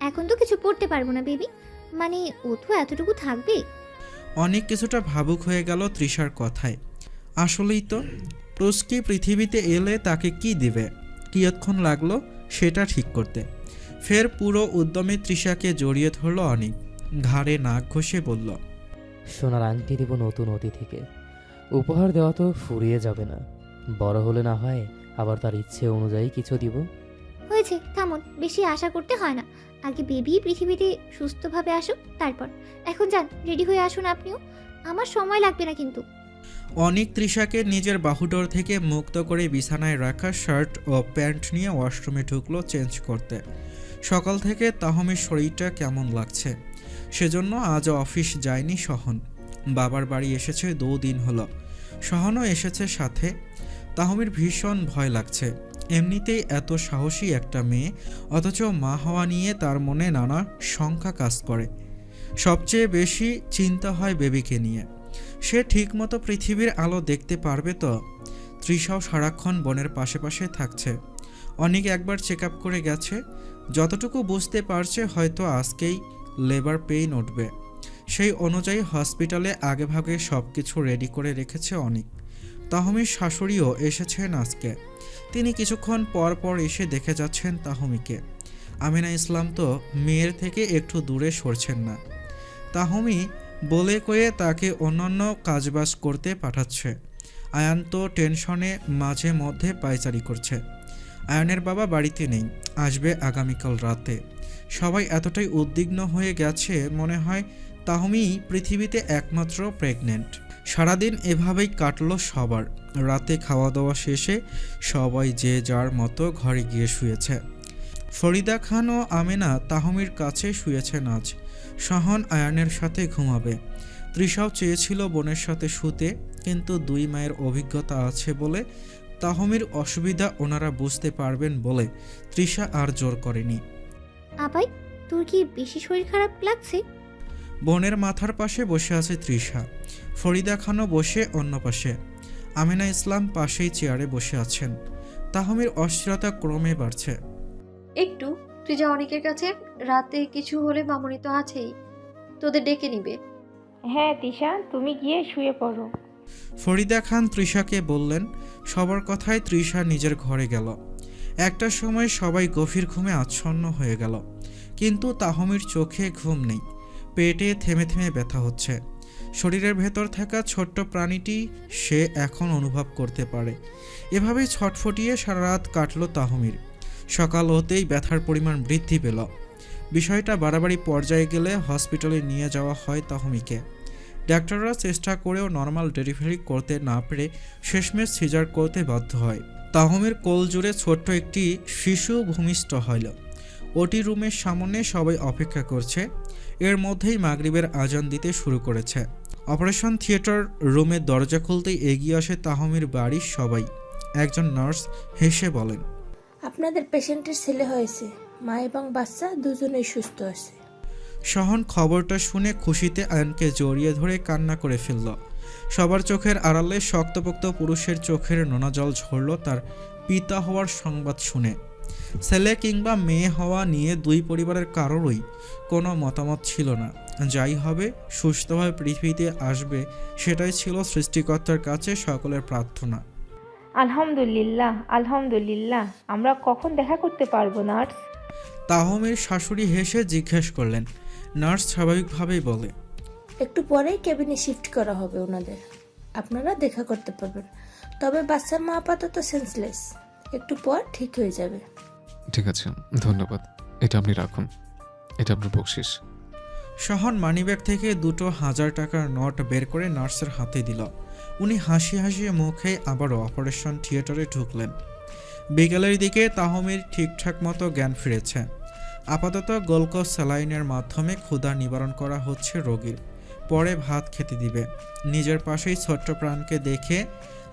এখন তো কিছু পড়তে পারবো না বেবি, মানে ও তো এতটুকু থাকবে। অনেক কিছুটা ভাবুক হয়ে গেল তৃষার কথায়। আসলেই তো, প্রস্কি পৃথিবীতে এলে তাকে কি দিবে? কিয়ৎক্ষণ লাগলো সেটা ঠিক করতে। ফের পুরো উদ্যমে তৃষাকে জড়িয়ে ধরল অনিক। ঘাড়ে নাক ঘষে বলল, সোনার আংটি দিব নতুন অতিথিকে। উপহার দেওয়া তো ফুরিয়ে যাবে না, বড় হলে না হয় আবার তার ইচ্ছে অনুযায়ী কিছু দিব। হয়েছে, থামুন, বেশি আশা করতে হয় না। আগে বেবি পৃথিবীতে সুস্থভাবে আসুক, তারপর। এখন যান, রেডি হয়ে আসুন আপনিও, আমার সময় লাগবে না কিন্তু। অনিক তৃষাকে নিজের বাহুডোর থেকে মুক্ত করে বিছানায় রাখা শার্ট ও প্যান্ট নিয়ে ওয়াশরুমে ঢুকলো চেঞ্জ করতে। সকাল থেকে তাহমির শরীরটা কেমন লাগছে, সেজন্য আজ অফিস যায়নি সহন। বাবার বাড়ি এসেছে 2 দিন হলো, সহনও এসেছে সাথে। তাহমির ভীষণ ভয় লাগছে। এমনিতেই এত সাহসী একটা মেয়ে, অথচ মা হওয়া নিয়ে তার মনে নানা শঙ্কা কাজ করে। সবচেয়ে বেশি চিন্তা হয় বেবিকে নিয়ে। সে ঠিকমতো পৃথিবীর আলো দেখতে পারবে তো? তৃষাও সারাক্ষণ বোনের পাশে পাশে থাকছে। অনেক একবার চেক আপ করে গেছে, যতটুকু বুঝতে পারছে হয়তো আজকেই লেবার পেইন উঠবে। সেই অনুযায়ী হসপিটালে আগেভাগে সব কিছু রেডি করে রেখেছে অনেক। তাহমির শাশুড়িও এসেছেন আজকে। তিনি কিছুক্ষণ পর পর এসে দেখে যাচ্ছেন তাহমিকে। আমিনা ইসলাম তো মেয়ের থেকে একটু দূরে সরছেন না। তাহমি বলে কয়ে তাকে অন্যান্য কাজবাজ করতে পাঠাচ্ছে। আয়ান তো টেনশনে মাঝে মধ্যে পায়চারি করছে। আয়ানের বাবা বাড়িতে নেই, আসবে আগামীকাল রাতে। সবাই এতটাই উদ্বিগ্ন হয়ে গেছে, মনে হয় তাহমি পৃথিবীতে একমাত্র প্রেগনেন্ট। সারাদিন এভাবেই কাটলো সবার। রাতে খাওয়া দাওয়া শেষে সবাই যে যার মতো ঘরে গিয়ে শুয়েছে। ফরিদা খান ও আমেনা তাহমির কাছে শুয়েছেন আজ। সহন আয়ানের সাথে ঘুমাবে। তৃষাও চেয়েছিল বোনের সাথে শুতে, কিন্তু দুই মায়ের অভিজ্ঞতা আছে বলে, তাহমির অসুবিধা ওনারা বুঝতে পারবেন বলে তৃষা আর জোর করেনি। আপাই, তোর কি বেশি শরীর খারাপ লাগছে? বোনের মাথার পাশে বসে আছে তৃষা। ফরিদা খানও বসে অন্য পাশে। আমিনা ইসলাম পাশেই চেয়ারে বসে আছেন। তাহমির অস্থিরতা ক্রমে বাড়ছে। একটু তুই যা অনেকের কাছে, রাতে কিছু হলে মামুনি তো আছেই, তোদের ডেকে নিবে। হ্যাঁ তিশা, তুমি গিয়ে শুয়ে পড়ো। ফরিদা খান তৃষাকে বললেন। সবার কথায় তৃষা নিজের ঘরে গেল। একটা সময় সবাই গভীর ঘুমে আচ্ছন্ন হয়ে গেল, কিন্তু তাহমির চোখে ঘুম নেই। পেটে থেমে থেমে ব্যথা হচ্ছে। শরীরের ভেতর থাকা ছোট্ট প্রাণীটি সে এখন অনুভব করতে পারে। এভাবেই ছটফটিয়ে সারা রাত কাটল তাহমির। সকাল হতেই ব্যথার পরিমাণ বৃদ্ধি পেল। বিষয়টা বাড়াবাড়ি পর্যায়ে গেলে হসপিটালে নিয়ে যাওয়া হয় তাহমিকে। ডাক্তাররা চেষ্টা করেও নর্মাল ডেলিভারি করতে না পেরে শেষমেশ সিজার করতে বাধ্য হয়। তাহমির কোল জুড়ে ছোট্ট একটি শিশু ভূমিষ্ঠ হইল। ওটি রুমের সামনে সবাই অপেক্ষা করছে। এর মধ্যেই মাগরিবের আজান দিতে শুরু করেছে। অপারেশন থিয়েটার রুমের দরজা খুলতেই এগিয়ে আসে তাহমির বাড়ির সবাই। একজন নার্স হেসে বলেন, আপনাদের পেশেন্টের ছেলে হয়েছে, মা এবং বাচ্চা দুজনেই সুস্থ আছে। সহন খবরটা শুনে খুশিতে আয়নকে জড়িয়ে ধরে কান্না করে ফেলল। সবার চোখের আড়ালে শক্তপোক্ত পুরুষের চোখের নোনা জল ঝরল তার পিতা হওয়ার সংবাদ শুনে। ছেলে কিংবা মেয়ে হওয়া নিয়ে দুই পরিবারের কারোরই কোনো মতামত ছিল না। যাই হবে, সুস্থভাবে পৃথিবীতে আসবে, সেটাই ছিল সৃষ্টিকর্তার কাছে সকলের প্রার্থনা। আলহামদুলিল্লাহ, আলহামদুলিল্লাহ। আমরা কখন দেখা করতে পারবো নার্স? তাহমির শাশুড়ি হেসে জিজ্ঞেস করলেন। নার্স স্বাভাবিকভাবেই বলে, একটু পরেই কেবিনে শিফট করা হবে ওনাদের, আপনারা দেখা করতে পারবেন। তবে বাচ্চার মা আপাতত সেন্সলেস, একটু পর ঠিক হয়ে যাবে। ঠিক আছে, ধন্যবাদ। এটা আপনি রাখুন, এটা আপনার বকশিস। সহন মানিব্যাগ থেকে 2,000 টাকার নোট বের করে নার্সের হাতে দিল। উনি হাসি হাসি মুখে আবারও অপারেশন থিয়েটারে ঢুকলেন। বিকেলের দিকে তাহমির ঠিকঠাক মতো জ্ঞান ফিরেছে। আপাতত গ্লুকোজ স্যালাইনের মাধ্যমে ক্ষুধা নিবারণ করা হচ্ছে রোগীর। পরে ভাত খেতে দিবে। নিজের পাশেই ছোট্ট প্রাণকে দেখে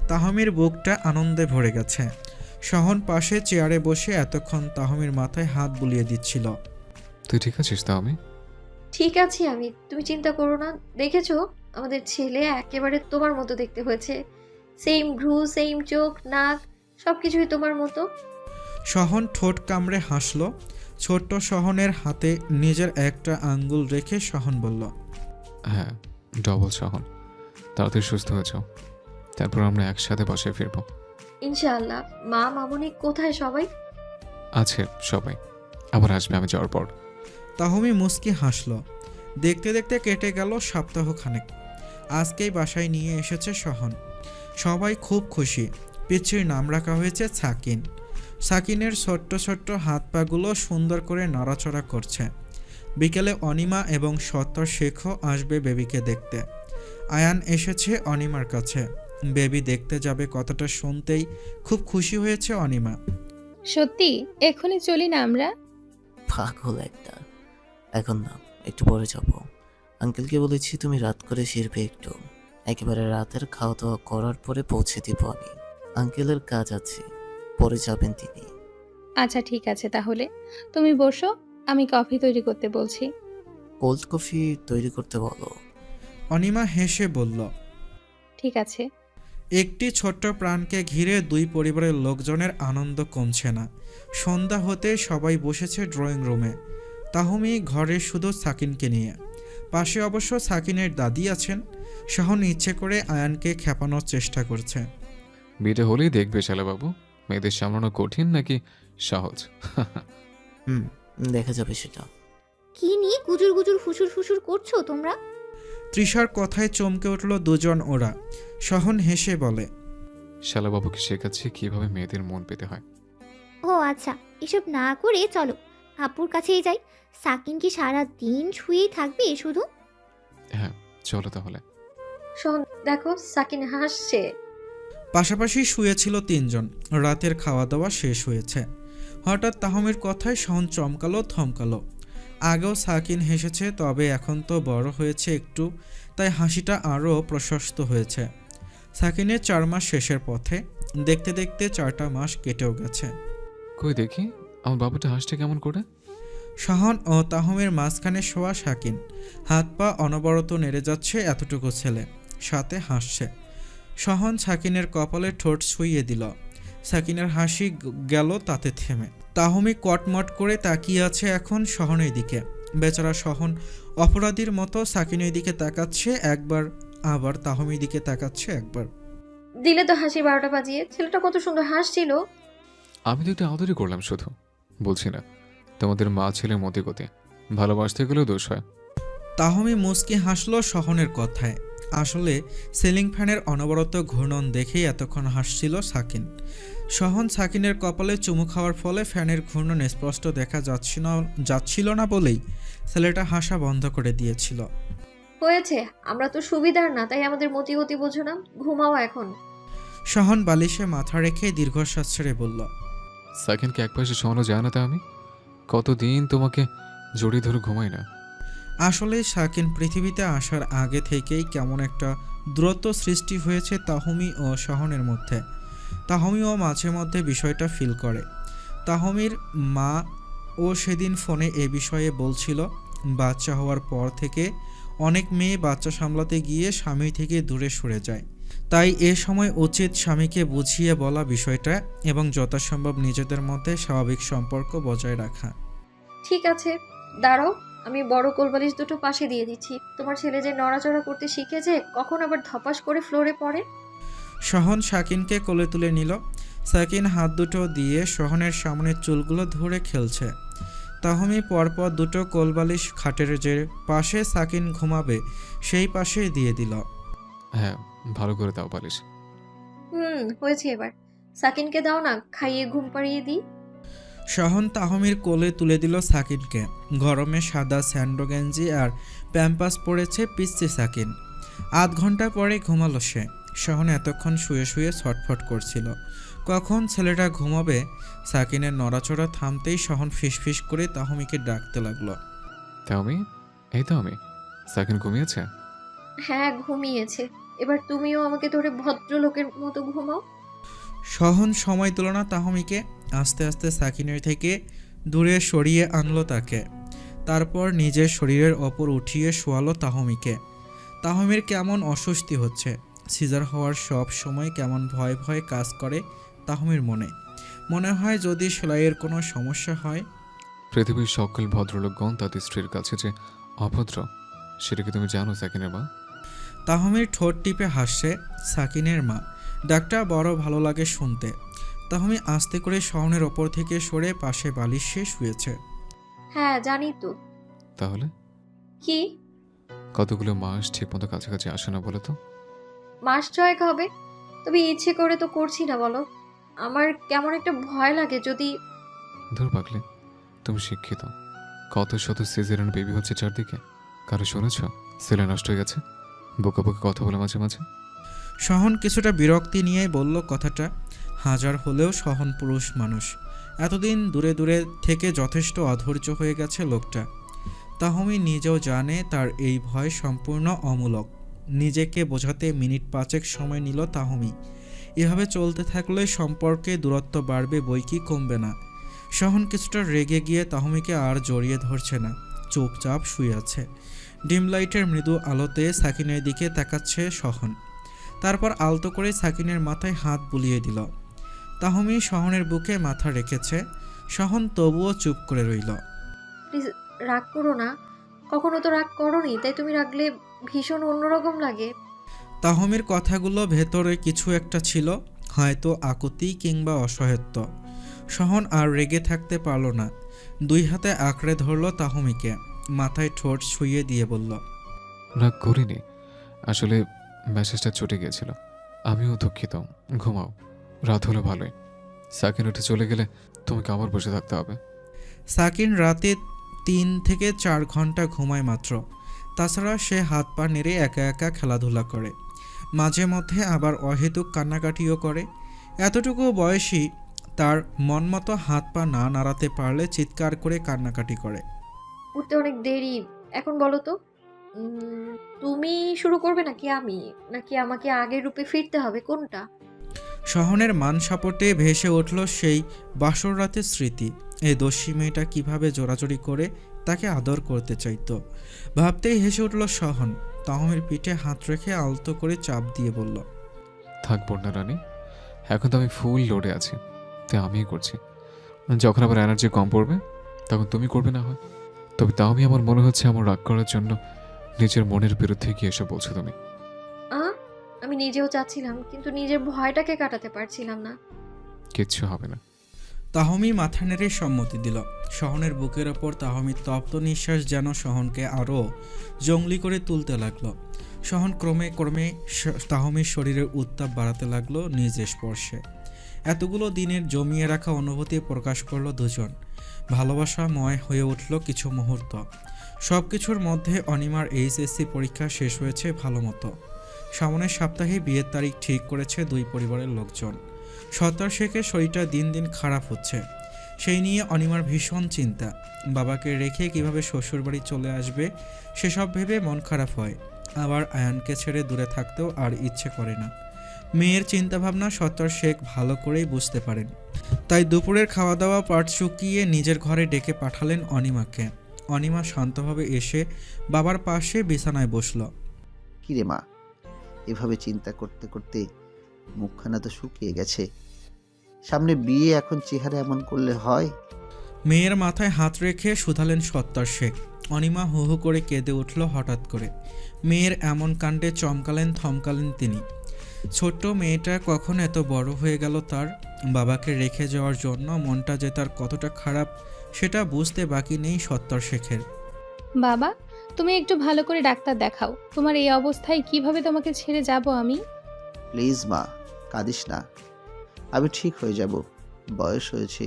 তাহমির বুকটা আনন্দে ভরে গেছে। সহন পাশে চেয়ারে বসে এতক্ষণ তাহমির মাথায় হাত বুলিয়ে দিচ্ছিল। তুই ঠিক আছিস তাহমি? ঠিক আছি আমি, তুমি চিন্তা করো না। দেখেছো, আমাদের ছেলে একেবারে তোমার মতো দেখতে হয়েছে। সেম ভ্রু, সেম চোখ, নাক, সবকিছুই তোমার মতো। সহন ঠোঁট কামড়ে হাসল। ছোট্ট সহনের হাতে নিজের একটা আঙ্গুল রেখে সহন বলল, হ্যাঁ, ডবল সহন। তাড়াতাড়ি সুস্থ হয়েছ, তারপর আমরা একসাথে বাসায় ফিরবো ইনশাআল্লাহ। মা মামুনি কোথায় সবাই? আছে সবাই, আবার আসবে আমি যাওয়ার পর। তাহমি মুস্কি হাসল। দেখতে দেখতে কেটে গেল সপ্তাহখানেক। আজকেই বাসায় নিয়ে এসেছে সহন। সবাই খুব খুশি। পিচ্ছির নাম রাখা হয়েছে সাকিন। সাকিনের ছোট্ট ছোট্ট হাত পাগুলো সুন্দর করে নড়াচড়া করছে। বিকেলে অনিমা এবং সত্তর শেখও আসবে বেবিকে দেখতে। আয়ান এসেছে অনিমার কাছে। বেবি দেখতে যাবে কথাটা শুনতেই খুব খুশি হয়েছে অনিমা। সত্যি এখনই চলি না আমরা? পাগল একটা। এখন না, একটু পরে যাব। আঙ্কেলকে বলেছি তুমি রাত করে ফিরবে একটু। একেবারে রাতের খাওয়া দাওয়া করার পরে পৌঁছে দিব আমি। আঙ্কেলের কাজ আছে, পরে যাবেন তিনি। আচ্ছা ঠিক আছে, তাহলে তুমি বসো, আমি কফি তৈরি করতে বলছি। কোল্ড কফি তৈরি করতে বলো। অনিমা হেসে বলল, ঠিক আছে। একটি ছোট্ট প্রাণকে ঘিরে দুই পরিবারের লোকজনের আনন্দ কমছে না। সন্ধ্যা হতে সবাই বসেছে ড্রয়িং রুমে। তাহমি ঘরে শুধু সাকিনকে নিয়ে। পাশে অবশ্য সাকিনের দাদি আছেন। সহন ইচ্ছে করে আয়ানকে খেপানোর চেষ্টা করছে। বিয়েটা হলেই দেখবে শালাবাবু, মেয়েদের সামলানো কঠিন নাকি সহজ। দেখা যাবে সেটা। কি নিয়ে গুজুর গুজুর ফুসুর ফুসুর করছো তোমরা? তৃষার কথায় চমকে উঠল দুজন ওরা। সহন হেসে বলে, শালাবাবুকে শেখাচ্ছি কিভাবে মেয়েদের মন পেতে হয়। ও আচ্ছা, এসব না করে চলো আপুর কাছেই যাই। সাকিন কি সারা দিন শুয়েই থাকবে শুধু? হ্যাঁ চলো তাহলে। শোন, দেখো সাকিন হাসছে। পাশাপাশি শুয়েছিল তিনজন। রাতের খাওয়া দাওয়া শেষ হয়েছে। হঠাৎ তাহমির কথায় সহন চমকালো, থমকালো। আগেও সাকিন হেসেছে, তবে এখন তো বড় হয়েছে একটু, তাই হাসিটা আরও প্রশস্ত হয়েছে। সাকিনের 4 মাস শেষের পথে। দেখতে দেখতে 4টা মাস কেটেও গেছে। কই দেখি আমার বাবুটা হাসছে কেমন করে। সহন ও তাহমির মাঝখানে শোয়া সাকিন। হাত পা অনবরত নেড়ে যাচ্ছে এতটুকু ছেলে, সাথে হাসছে। সহন সাকিনের কপালে ঠোঁট ছুঁয়ে দিল। সাকিনের হাসি গেল তাতে থেমে। তাহমি কটমট করে তাকিয়ে আছে এখন সহনের দিকে। বেচারা সহন অপরাধীর মতো সাকিনের দিকে তাকাচ্ছে একবার, আবার তাহমির দিকে তাকাচ্ছে একবার। দিলে তো হাসি 12টা বাজিয়ে। ছেলেটা কত সুন্দর হাসছিল। আমি তো একটু আদরই করলাম শুধু, বলছি না তোমাদের মা ছেলের মতে গতি, ভালোবাসতে গেলেও দোষ হয়। তাহমি মুচকি হাসলো সহনের কথায়। আসলে সিলিং ফ্যানের অনবরত ঘূর্ণন দেখেই এতক্ষণ হাসছিল সাকিন। সহন সাকিনের কপালে চুমু খাওয়ার ফলে ফ্যানের ঘূর্ণন স্পষ্ট দেখা যাচ্ছিল না বলেই ছেলেটা হাসা বন্ধ করে দিয়েছিল। হয়েছে, আমরা তো সুবিধার না, তাই আমাদের মতিগতি বোঝো না। ঘুমাও এখন। সহন বালিশে মাথা রেখে দীর্ঘশ্বাস ছেড়ে বলল, সাকিনকে এক পাশে শোয়ানো যায় না? তা আমি কতদিন তোমাকে জড়িয়ে ধরে ঘুমাই না। আসলে সাকিন পৃথিবীতে আসার আগে থেকেই কেমন একটা দূরত্ব সৃষ্টি হয়েছে তাহমি ও সহনের মধ্যে। তাহমিও মাঝে মধ্যে বিষয়টা ফিল করে। তাহমির মা ও সেদিন ফোনে এ বিষয়ে বলছিল, বাচ্চা হওয়ার পর থেকে অনেক মেয়ে বাচ্চা সামলাতে গিয়ে স্বামী থেকে দূরে সরে যায়। তাই এ সময় উচিত স্বামীকে বুঝিয়ে বলা বিষয়টা এবং যথাসম্ভব নিজেদের মধ্যে স্বাভাবিক সম্পর্ক বজায় রাখা। ঠিক আছে, দাঁড়াও, আমি বড় কোলবালিশ দুটো পাশে দিয়ে দিচ্ছি। তোমার ছেলে যে নড়াচড়া করতে শিখেছে, কখন আবার ধপাস করে ফ্লোরে পড়ে। সহন সাকিনকে কোলে তুলে নিল। সাকিন হাত দুটো দিয়ে সহনের সামনের চুলগুলো ধরে খেলছে। তাহমি পরপর দুটো কোলবালিশ খাটের যে পাশে সাকিন ঘুমাবে সেই পাশে দিয়ে দিল। হ্যাঁ ভালো করে দাও বালিশ। হয়েছে এবার। সাকিনকে দাও না, খাইয়ে ঘুম পাড়িয়ে দিই। সহন তাহমির কোলে তুলে দিল সাকিনকে। গরমে সাদা স্যান্ডো গেঞ্জি আর প্যাম্পাস পরেছে পিচ্চি সাকিন। আধ ঘন্টা পরে ঘুমালো সে। সহন এতক্ষণ শুয়ে শুয়ে ছটফট করছিল, কখন ছেলেটা ঘুমাবে। সাকিনের নড়াচড়া থামতেই সহন ফিসফিস করে তাহমিকে ডাকতে লাগলো, তাহমি, এই তাহমি, সাকিন ঘুমিয়েছে? হ্যাঁ ঘুমিয়েছে। এবার তুমিও আমাকে ধরে ভদ্রলোকের মতো ঘুমাও। সহন সময় দিল না তাহমিকে। আস্তে আস্তে সাকিনের থেকে দূরে সরিয়ে আনলো তাকে। তারপর নিজের শরীরের ওপর উঠিয়ে শোয়ালো তাহমিকে। তাহমির কেমন অস্বস্তি হচ্ছে। সিজার হওয়ার সব সময় কেমন ভয় ভয় কাজ করে তাহমির মনে। মনে হয় যদি সেলাইয়ের কোনো সমস্যা হয়। পৃথিবীর সকল ভদ্রলোকগণ তাদের স্ত্রীর কাছে যে অভদ্র, সেটা কি তুমি জানো সাকিনের মা? তাহমির ঠোঁট টিপে হাসছে সাকিনের মা। ডাক্তার বড় ভালো লাগে শুনতে। তাহমি আস্তে করে সহনের ওপর থেকে সরে পাশে বালিশে শুয়েছে। হ্যাঁ জানি তো। তাহলে কি? কতগুলো মাস ঠিক মতো কাছাকাছি আসে না বলো তো? মাস 6 হবে, তবে ইচ্ছে করে তো করছি না। বলো, আমার কেমন একটা ভয় লাগে যদি। ধর পাগলে, তুমি শিক্ষিত, কত শত সিজারিয়ান বেবি হচ্ছে চারদিকে। কারো শুনেছ ছেলে নষ্ট হয়ে গেছে? বোকা বোকা কথা বলে মাঝে মাঝে। সহন কিছুটা বিরক্তি নিয়ে বলল কথাটা। হাজার হলেও সহন পুরুষ মানুষ। এতদিন দূরে দূরে থেকে যথেষ্ট অধৈর্য হয়ে গেছে লোকটা। তাহমি নিজেও জানে তার এই ভয় সম্পূর্ণ অমূলক। নিজেকে বোঝাতে মিনিট 5 সময় নিল তাহমি। এভাবে চলতে থাকলে সম্পর্কে দূরত্ব বাড়বে, বই কি কমবে না। সহন কিছুটা রেগে গিয়ে তাহমিকে আর জড়িয়ে ধরছে না, চুপচাপ শুয়ে আছে। ডিম লাইটের মৃদু আলোতে সাকিনের দিকে তাকাচ্ছে সহন। তারপর আলতো করে সাকিনের মাথায় হাত বুলিয়ে দিল। তাহমি সহনের বুকে মাথা রেখেছে। সহন তবুও চুপ করে রইল। প্লিজ রাগ করো না, কখনো তো রাগ করোনি, তাই তুমি রাগলে ভীষণ অন্যরকম লাগে। তাহমির কথাগুলো ভেতরে কিছু একটা ছিল, হয়তো আকুতি কিংবা অসহায়ত্ব। সহন আর রেগে থাকতে পারল না। 2 হাতে আঁকড়ে ধরল তাহমিকে। মাথায় ঠোঁট ছুঁয়ে দিয়ে বলল, রাগ করিনি, আসলে মেসেজটা চটে গিয়েছিল। আমিও দুঃখিত। ঘুমাও, রাত হলো ভালোই। সাকিন উঠে চলে গেলে তোমাকে আবার বসে থাকতে হবে। সাকিন রাতে 3 থেকে 4 ঘন্টা ঘুমায় মাত্র। তাছাড়া সে হাত পা নেড়ে একা একা খেলাধুলা করে, মাঝে মধ্যে আবার অহেতুক কান্নাকাটিও করে। এতটুকু বয়সী তার মন মতো হাত পা না নাড়াতে পারলে চিৎকার করে কান্নাকাটি করে। উঠতে অনেক দেরি, এখন বলো তো তুমি শুরু করবে নাকি আমি, নাকি আমাকে আগের রূপে ফিরতে হবে, কোনটা? শহনের মান সাপটে ভেসে উঠল সেই বাসর রাতের স্মৃতি। এই দস্যি মেয়েটা কিভাবে জোরাজোরি করে তাকে আদর করতে চাইতো। ভাবতেই হেসে উঠল সহন। তাহমির পিঠে হাত রেখে আলতো করে চাপ দিয়ে বলল, থাক বন্যা রানী, এখন তো আমি ফুল লোডে আছি, তাই আমিই করছি। যখন আবার এনার্জি কম পড়বে তখন তুমি করবে না হয়। তবে তাও আমার মনে হচ্ছে আমার রাগ করার জন্য নিজের মনের বিরুদ্ধে গিয়ে এসে বলছো তুমি। আমি নিজেও চাচ্ছিলাম, কিন্তু নিজের ভয়টাকে কাটাতে পারছিলাম না। কিচ্ছু হবে না। তাহমি মাথা নেড়ে সম্মতি দিল। সহনের বুকের ওপর তাহমির তপ্ত নিঃশ্বাস যেন সহনকে আরও জঙ্গলি করে তুলতে লাগলো। সহন ক্রমে ক্রমে তাহমির শরীরের উত্তাপ বাড়াতে লাগলো নিজ স্পর্শে। এতগুলো দিনের জমিয়ে রাখা অনুভূতি প্রকাশ করলো দুজন। ভালোবাসাময় হয়ে উঠল কিছু মুহূর্ত। সব কিছুর মধ্যে অনিমার এইচএসসি পরীক্ষা শেষ হয়েছে ভালো মতো। সামনের সপ্তাহে বিয়ের তারিখ ঠিক করেছে দুই পরিবারের লোকজন। সত্তর শেখের শরীরটা দিন দিন খারাপ হচ্ছে, সেই নিয়ে অনিমার ভীষণ চিন্তা। বাবাকে রেখে কিভাবে শ্বশুরবাড়ি চলে আসবে সেসব ভেবে মন খারাপ হয়। আবার আয়ানকে ছেড়ে দূরে থাকতেও আর ইচ্ছে করে না। মেয়ের চিন্তাভাবনা সত্তর শেখ ভালো করেই বুঝতে পারেন। তাই দুপুরের খাওয়া দাওয়া পাট চুকিয়ে নিজের ঘরে ডেকে পাঠালেন অনিমাকে। অনিমা শান্তভাবে এসে বাবার পাশে বিছানায় বসল। কিরে মা, এভাবে চিন্তা করতে করতে মুখখানা তো শুকিয়ে গেছে। সামনে বিয়ে, এখন চেহারা এমন করলে হয়? মেয়ের মাথায় হাত রেখে শুধালেন সত্তর শেখ। অনিমা হু হু করে কেঁদে উঠল হঠাৎ করে। মেয়ের এমন কাণ্ডে চমকালেন থমকালেন তিনি। ছোট্ট মেয়েটা কখন এত বড় হয়ে গেল তার। বাবাকে রেখে যাওয়ার জন্য মনটা যে তার কতটা খারাপ সেটা বুঝতে বাকি নেই সত্তর শেখের। বাবা, তুমি একটু ভালো করে ডাক্তার দেখাও। তোমার এই অবস্থায় কিভাবে তোমাকে ছেড়ে যাব আমি? প্লিজ মা, কাঁদিস না, আমি ঠিক হয়ে যাব। বয়স হয়েছে,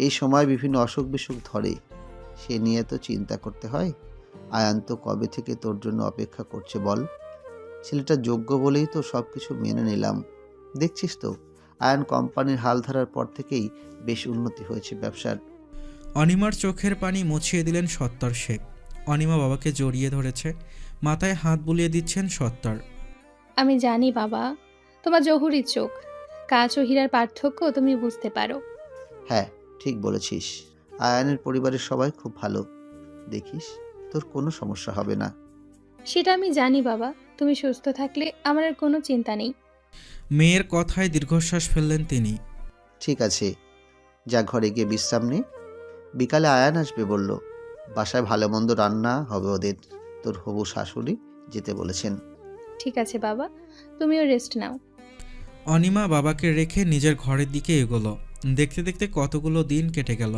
এই সময় বিভিন্ন অসুখ বিসুখ ধরে, সে নিয়ে তো চিন্তা করতে হয়। আয়ান তো কবে থেকে তোর জন্য অপেক্ষা করছে বল। ছেলেটা যোগ্য বলেই তো সব কিছু মেনে নিলাম। দেখছিস তো, আয়ান কোম্পানির হাল ধরার পর থেকেই বেশ উন্নতি হয়েছে ব্যবসার। অনিমার চোখের পানি মুছিয়ে দিলেন সত্তর শেখ। অনিমা বাবাকে জড়িয়ে ধরেছে, মাথায় হাত বুলিয়ে দিচ্ছেন সত্তর। আমি জানি বাবা, তোমার জহুরির চোখ, কাঁচ ও হীরার পার্থক্য তুমি বুঝতে পারো। হ্যাঁ, ঠিক বলেছিস। আয়ানের পরিবারের সবাই খুব ভালো, দেখিস তোর কোনো সমস্যা হবে না। সেটা আমি জানি বাবা, তুমি সুস্থ থাকলে আমার আর কোনো চিন্তা নেই। মেয়ের কথায় দীর্ঘশ্বাস ফেললেন তিনি। ঠিক আছে, যা ঘরে গিয়ে বিশ্রাম নে। বিকালে আয়ান আসবে বলল, বাসায় ভালো মন্দ রান্না হবে ওদের। তোর হবু শাশুড়ি যেতে বলেছেন। ঠিক আছে বাবা, তুমিও রেস্ট নাও। অনিমা বাবাকে রেখে নিজের ঘরের দিকে এগোলো। দেখতে দেখতে কতগুলো দিন কেটে গেল।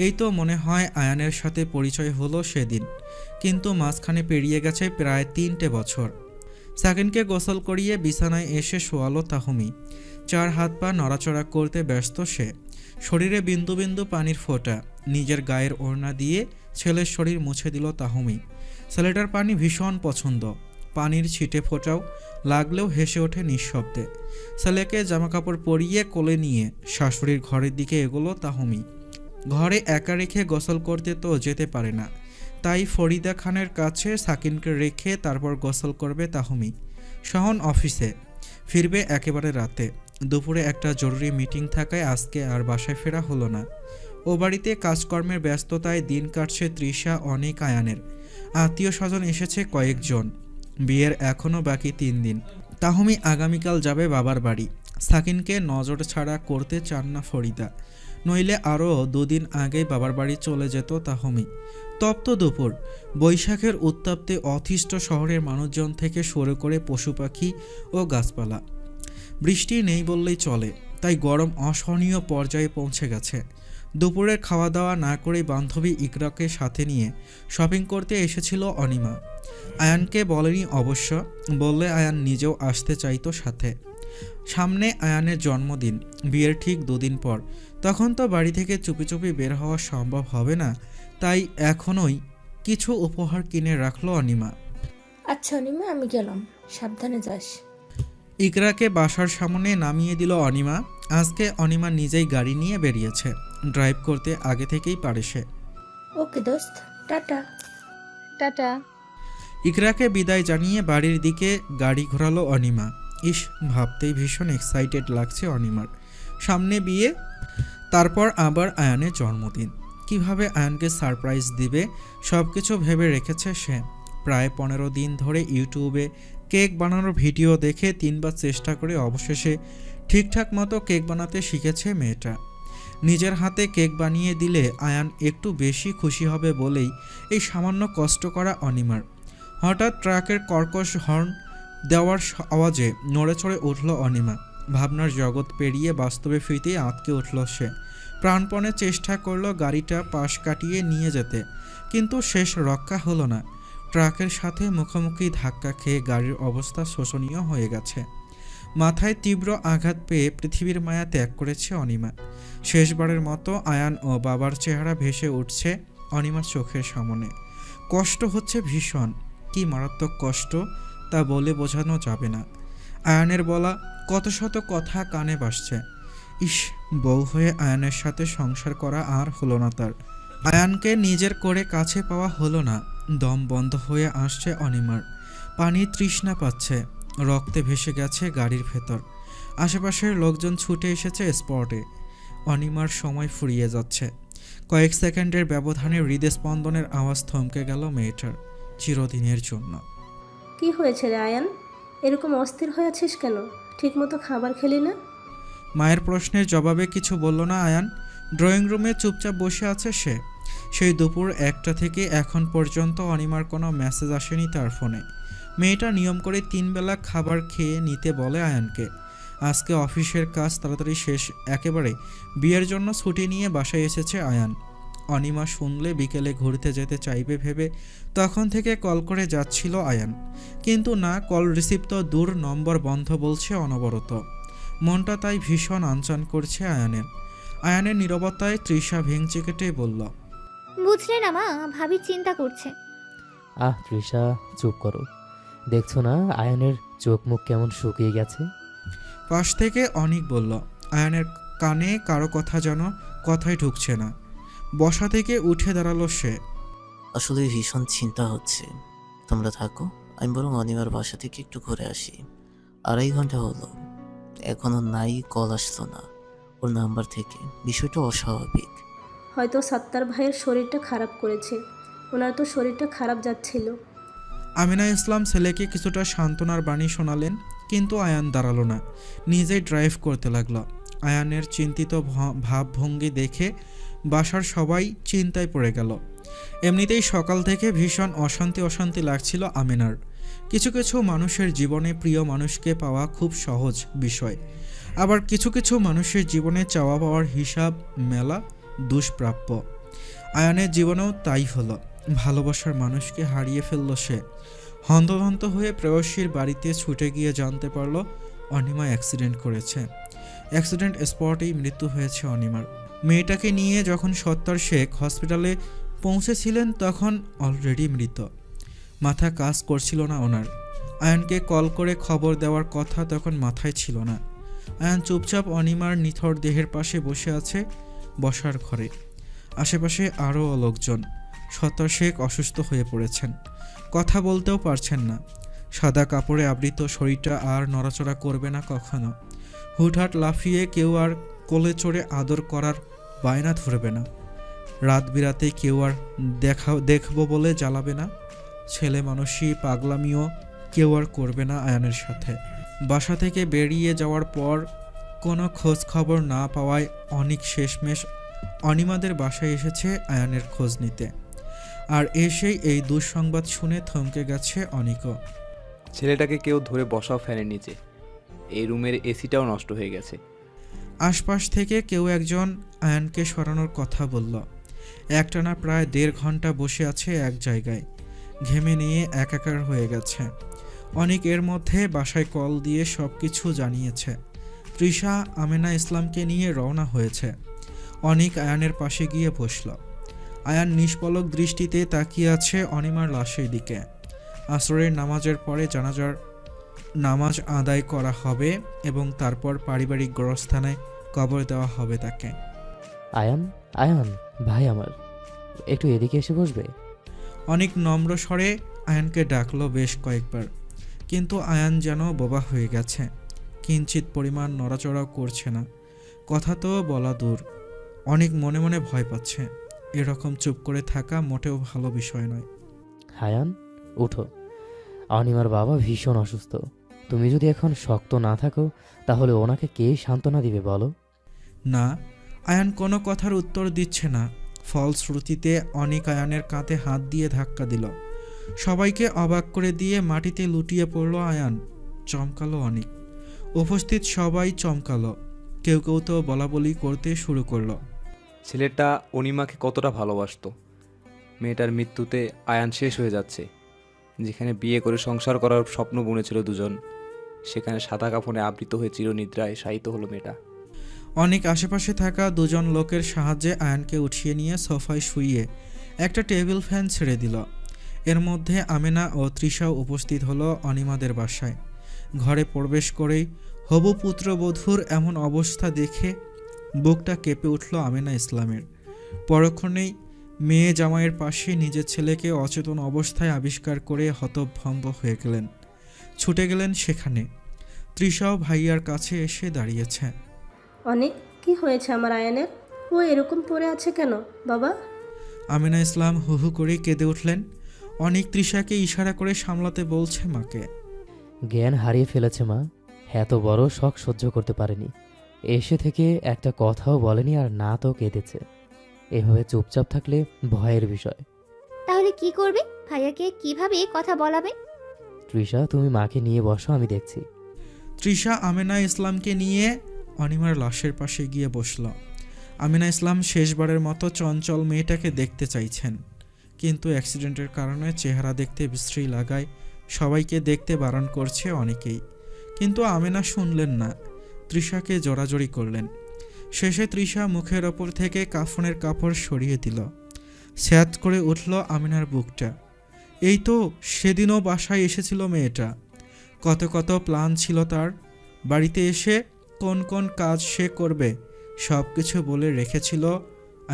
এই তো মনে হয় আয়ানের সাথে পরিচয় হলো সেদিন, কিন্তু মাঝখানে পেরিয়ে গেছে প্রায় 3টে বছর। সাকিনকে গোসল করিয়ে বিছানায় এসে শোয়ালো তাহমি। 4 হাত পা নড়াচড়া করতে ব্যস্ত সে। শরীরে বিন্দু বিন্দু পানির ফোঁটা। নিজের গায়ের ওড়না দিয়ে ছেলের শরীর মুছে দিল তাহমি। ছেলেটার পানি ভীষণ পছন্দ। পানির ছিটে ফোটাও লাগলেও হেসে ওঠে নিঃশব্দে। ছেলেকে জামাকাপড় পরিয়ে কোলে নিয়ে শাশুড়ির ঘরের দিকে এগোলো তাহমি। ঘরে একা রেখে গোসল করতে তো যেতে পারে না, তাই ফরিদা খানের কাছে সাকিনকে রেখে তারপর গোসল করবে তাহমি। সহন অফিসে ফিরবে একেবারে রাতে। দুপুরে একটা জরুরি মিটিং থাকায় আজকে আর বাসায় ফেরা হলো না। ও বাড়িতে কাজকর্মের ব্যস্ততায় দিন কাটছে তৃষা, অনেক, আয়ানের আত্মীয় স্বজন এসেছে কয়েকজন। বিয়ের এখনও বাকি 3 দিন। তাহমি আগামীকাল যাবে বাবার বাড়ি। সাকিনকে নজর ছাড়া করতে চান না ফরিদা, নইলে আরও 2 দিন আগেই বাবার বাড়ি চলে যেত তাহমি। তপ্ত দুপুর, বৈশাখের উত্তাপ্তে অতিষ্ঠ শহরের মানুষজন থেকে শুরু করে পশু পাখি ও গাছপালা। বৃষ্টি নেই বললেই চলে, তাই গরম অসহনীয় পর্যায়ে পৌঁছে গেছে। দুপুরের খাওয়া দাওয়া না করেই বান্ধবী ইকরাকে সাথে নিয়ে শপিং করতে এসেছিল অনিমা। আয়ানকে বলেনি অবশ্য, বললে আয়ান নিজেও আসতে চাইতো সাথে। সামনে আয়ানের জন্মদিন, বিয়ের ঠিক 2 দিন পর। তখন তো বাড়ি থেকে চুপি চুপি বের হওয়া সম্ভব হবে না, তাই এখনই কিছু উপহার কিনে রাখলো অনিমা। আচ্ছা অনিমা, আমি গেলাম, সাবধানে যাস। ইকরাকে বাসার সামনে নামিয়ে দিল অনিমা। আজকে অনিমা নিজেই গাড়ি নিয়ে বেরিয়েছে। ড্রাইভ করতে আগে থেকেই পারে সে। ওকে দোস্ত, টাটা। টাটা। ইকরাকে বিদায় জানিয়ে বাড়ির দিকে গাড়ি ঘোরালো অনিমা। ইস, ভাবতেই ভীষণ এক্সাইটেড লাগছে অনিমার। সামনে বিয়ে, তারপর আবার আয়ানের জন্মদিন। কিভাবে আয়ানকে সারপ্রাইজ দিবে সব কিছু ভেবে রেখেছে সে। প্রায় 15 দিন ধরে ইউটিউবে কেক বানানোর ভিডিও দেখে 3বার চেষ্টা করে অবশেষে ঠিকঠাক মতো কেক বানাতে শিখেছে মেয়েটা। নিজের হাতে কেক বানিয়ে দিলে আয়ান একটু বেশি খুশি হবে বলেই এই সামান্য কষ্ট করা অনিমার। হঠাৎ ট্রাকের কর্কশ হর্ন দেওয়ার আওয়াজে নড়েচড়ে উঠল অনিমা। ভাবনার জগৎ পেরিয়ে বাস্তবে ফিরতেই আঁতকে উঠল সে। প্রাণপণে চেষ্টা করলো গাড়িটা পাশ কাটিয়ে নিয়ে যেতে, কিন্তু শেষ রক্ষা হলো না। ট্রাকের সাথে মুখোমুখি ধাক্কা খেয়ে গাড়ির অবস্থা শোচনীয় হয়ে গেছে। মাথায় তীব্র আঘাত পেয়ে পৃথিবীর মায়া ত্যাগ করেছে অনিমা। শেষবারের মতো আয়ান ও বাবার চেহারা ভেসে উঠছে অনিমার চোখের সামনে। কষ্ট হচ্ছে ভীষণ, কি মারাত্মক কষ্ট তা বলে বোঝানো যাবে না। আয়ানের বলা কত শত কথা কানে ভাসছে। ইস, বউ হয়ে আয়ানের সাথে সংসার করা আর হলো না তার। আয়ানকে নিজের করে কাছে পাওয়া হলো না। দম বন্ধ হয়ে আসছে অনিমার। পানি তৃষ্ণা পাচ্ছে। রক্তে ভেসে গেছে গাড়ির ভেতর। আশেপাশের লোকজন ছুটে এসেছে স্পটে। অনিমার সময় ফুরিয়ে যাচ্ছে। কয়েক সেকেন্ডের ব্যবধানে হৃদস্পন্দনের আওয়াজ থমকে গেল মেয়েটার, চিরদিনের জন্য। কি হয়েছে রে আয়ান, এরকম অস্থির হয়ে আছিস কেন? ঠিকমতো খাবার খেলি না? মায়ের প্রশ্নের জবাবে কিছু বলল না আয়ান। ড্রয়িং রুমে চুপচাপ বসে আছে সে। সেই দুপুর 1টা থেকে এখন পর্যন্ত অনিমার কোনো মেসেজ আসেনি তার ফোনে। মেয়েটা নিয়ম করে 3 বেলা খাবার খেয়ে নিতে বলে আয়ানকে। আজকে অফিসের কাজ তাড়াতাড়ি শেষ, একেবারে বিয়ের জন্য ছুটি নিয়ে বাসায় এসেছে আয়ান। অনিমা শুনলে বিকেলে ঘুরতে যেতে চাইবে ভেবে তখন থেকে কল করে যাচ্ছিল আয়ান, কিন্তু না, কল রিসিভ তো দূর, নম্বর বন্ধ বলছে অনবরত। মনটা তাই ভীষণ আনচান করছে আয়ানের। আয়ানের নীরবতায় তৃষা ভেঙচি কেটে বলল, বুঝলে না মা, ভাবি চিন্তা করছে। আহ তৃষা, চুপ করো। দেখছো না আয়নের চোখ মুখ কেমন শুকিয়ে গেছে? পাশ থেকে অনিক বলল। আয়ানের কানে কারো কথা যেন কথাই ঢুকছে না। বসা থেকে উঠে দাঁড়ালো সে। আসলে ভীষণ চিন্তা হচ্ছে। তোমরা থাকো, আমি বরং অনিমার বাসা থেকে একটু ঘুরে আসি। 2.5 ঘন্টা হলো, এখনো নাই কল আসলো না ওর নাম্বার থেকে। বিষয়টা অস্বাভাবিক। হয়তো সাত্তার ভাইয়ের শরীরটা খারাপ করেছে, ওনার তো শরীরটা খারাপ যাচ্ছিল। আমিনা ইসলাম ছেলেকে কিছুটা সান্ত্বনার বাণী শোনালেন, কিন্তু আয়ান দাঁড়ালো না, নিজেই ড্রাইভ করতে লাগলো। আয়ানের চিন্তিত ভাবভঙ্গি দেখে বাসার সবাই চিন্তায় পড়ে গেল। এমনিতেই সকাল থেকে ভীষণ অশান্তি লাগছিল আমিনার। কিছু কিছু মানুষের জীবনে প্রিয় মানুষকে পাওয়া খুব সহজ বিষয়, আবার কিছু কিছু মানুষের জীবনে চাওয়া পাওয়ার হিসাব মেলা দুষ্প্রাপ্য। আয়ানের জীবনেও তাই হলো। ভালোবাসার মানুষকে হারিয়ে ফেলল সে। হন্তদন্ত হয়ে প্রেয়সীর বাড়িতে ছুটে গিয়ে জানতে পারল অনিমা অ্যাক্সিডেন্ট করেছে। অ্যাক্সিডেন্ট স্পটেই মৃত্যু হয়েছে অনিমার। মেয়েটাকে নিয়ে যখন সত্তার শেখ হসপিটালে পৌঁছেছিলেন তখন অলরেডি মৃত। মাথা কাজ করছিল না ওনার। আয়ানকে কল করে খবর দেওয়ার কথা তখন মাথায় ছিল না। আয়ান চুপচাপ অনিমার নিথর দেহের পাশে বসে আছে বসার ঘরে। আশেপাশে আরও লোকজন। সত্তার শেখ অসুস্থ হয়ে পড়েছেন, কথা বলতেও পারছেন না। সাদা কাপড়ে আবৃত শরীরটা আর নড়াচড়া করবে না কখনো। হুটহাট লাফিয়ে কেউ আর কোলে চড়ে আদর করার বায়না ধরবে না। রাত বিরাতে কেউ আর দেখবো বলে জ্বালাবে না। ছেলে মানুষই পাগলামিও কেউ আর করবে না আয়ানের সাথে। বাসা থেকে বেরিয়ে যাওয়ার পর কোনো খোঁজ খবর না পাওয়ায় অনেক শেষমেশ অনিমাদের বাসায় এসেছে আয়ানের খোঁজ নিতে। আর এসেই এই দুঃসংবাদ শুনে থমকে গেছে অনিকও। ছেলেটাকে কেউ ধরে বসাও ফ্যানের নিচে, এই রুমের এসিটাও নষ্ট হয়ে গেছে। আশপাশ থেকে কেউ একজন আয়ানকে সরানোর কথা বলল। একটানা প্রায় 1.5 ঘন্টা বসে আছে এক জায়গায়, ঘেমে নিয়ে একাকার হয়ে গেছে। অনেক এর মধ্যে বাসায় কল দিয়ে সব কিছু জানিয়েছে। তৃষা আমিনা ইসলামকে নিয়ে রওনা হয়েছে। অনেক আয়ানের পাশে গিয়ে বসল। আয়ান নিষ্পলক দৃষ্টিতে তাকিয়ে আছে অনিমার লাশের দিকে। আসরের নামাজের পরে জানাজার নামাজ আদায় করা হবে এবং তারপর পারিবারিক গোরস্থানে কবর দেওয়া হবে তাকে। আয়ান, আয়ান ভাই আমার, একটু এদিকে এসে বসবে? অনেক নম্র স্বরে আয়ানকে ডাকলো বেশ কয়েকবার, কিন্তু আয়ান যেন বোবা হয়ে গেছে। কিঞ্চিত পরিমাণ নড়াচড়াও করছে না। কথা তো বলা দূর, অনেক মনে মনে ভয় পাচ্ছে। এরকম চুপ করে থাকা মোটেও ভালো বিষয় নয়। আয়ান উঠো, অনিমার বাবা ভীষণ অসুস্থ। তুমি যদি এখন শক্ত না থাকো তাহলে ওনাকে কে সান্ত্বনা দিবে বলো? না, আয়ান কোনো কথার উত্তর দিচ্ছে না। ফলশ্রুতিতে অনেক আয়ানের কাঁধে হাত দিয়ে ধাক্কা দিল। সবাইকে অবাক করে দিয়ে মাটিতে লুটিয়ে পড়ল আয়ান। চমকালো অনেক, উপস্থিত সবাই চমকালো। কেউ কেউ তো বলাবলি করতে শুরু করলো। ছেলেটা অনিমাকে কতটা ভালোবাসতো। মেয়েটার মৃত্যুতে আয়ান শেষ হয়ে যাচ্ছে। যেখানে বিয়ে করে সংসার করার স্বপ্ন বুনেছিল দুজন, সেখানে সাদা কাফনে আবৃত হয়ে চিরনিদ্রায় শায়িত হলো মেয়েটা। অনেক আশেপাশে থাকা দুজন লোকের সাহায্যে আয়ানকে উঠিয়ে নিয়ে সোফায় শুইয়ে একটা টেবিল ফ্যান ছেড়ে দিল। এর মধ্যে আমেনা ও তৃষাও উপস্থিত হলো অনিমাদের বাসায়। ঘরে প্রবেশ করেই হবু পুত্রবধূর এমন অবস্থা দেখে বুকটা কেঁপে উঠল আমেনা ইসলামের। পরক্ষণেই মেয়ে জামাইয়ের পাশে নিজের ছেলেকে অচেতন অবস্থায় আবিষ্কার করে হতভম্ব হয়ে গেলেন। ছুটে গেলেন সেখানে। তৃষাও ভাইয়ার কাছে এসে দাঁড়িয়েছে। অনেক কি হয়েছে আমার আয়ানের? ও এরকম পড়ে আছে কেন বাবা? আমেনা ইসলাম হু হু করে কেঁদে উঠলেন। অনেক তৃষাকে ইশারা করে সামলাতে বলছে মাকে। জ্ঞান হারিয়ে ফেলেছে মা, এত বড় শখ সহ্য করতে পারেনি। এসে থেকে একটা কথাও বলেনি আর না তো কেঁদেছে। এভাবে চুপচাপ থাকলে ভয়ের বিষয়। তাহলে কি করবে? ভাইয়াকে কিভাবে কথা বলাবেন? তৃষা, তুমি মাকে নিয়ে বসো, আমি দেখছি। তৃষা আমেনা ইসলামকে নিয়ে অনিমার লাশের পাশে গিয়ে বসল। আমেনা ইসলাম শেষবারের মতো চঞ্চল মেয়েটাকে দেখতে চাইছেন, কিন্তু অ্যাক্সিডেন্টের কারণে চেহারা দেখতে বিশ্রী লাগায় সবাইকে দেখতে বারণ করছে অনেকেই। কিন্তু আমেনা শুনলেন না, তৃষাকে জোরাজোরি করলেন। শেষে তৃষা মুখের ওপর থেকে কাফনের কাপড় সরিয়ে দিল। স্যাঁত করে উঠল আমেনার বুকটা। এই তো সেদিনও বাসায় এসেছিল মেয়েটা। কত কত প্ল্যান ছিল তার। বাড়িতে এসে কোন কোন কাজ সে করবে সব কিছু বলে রেখেছিল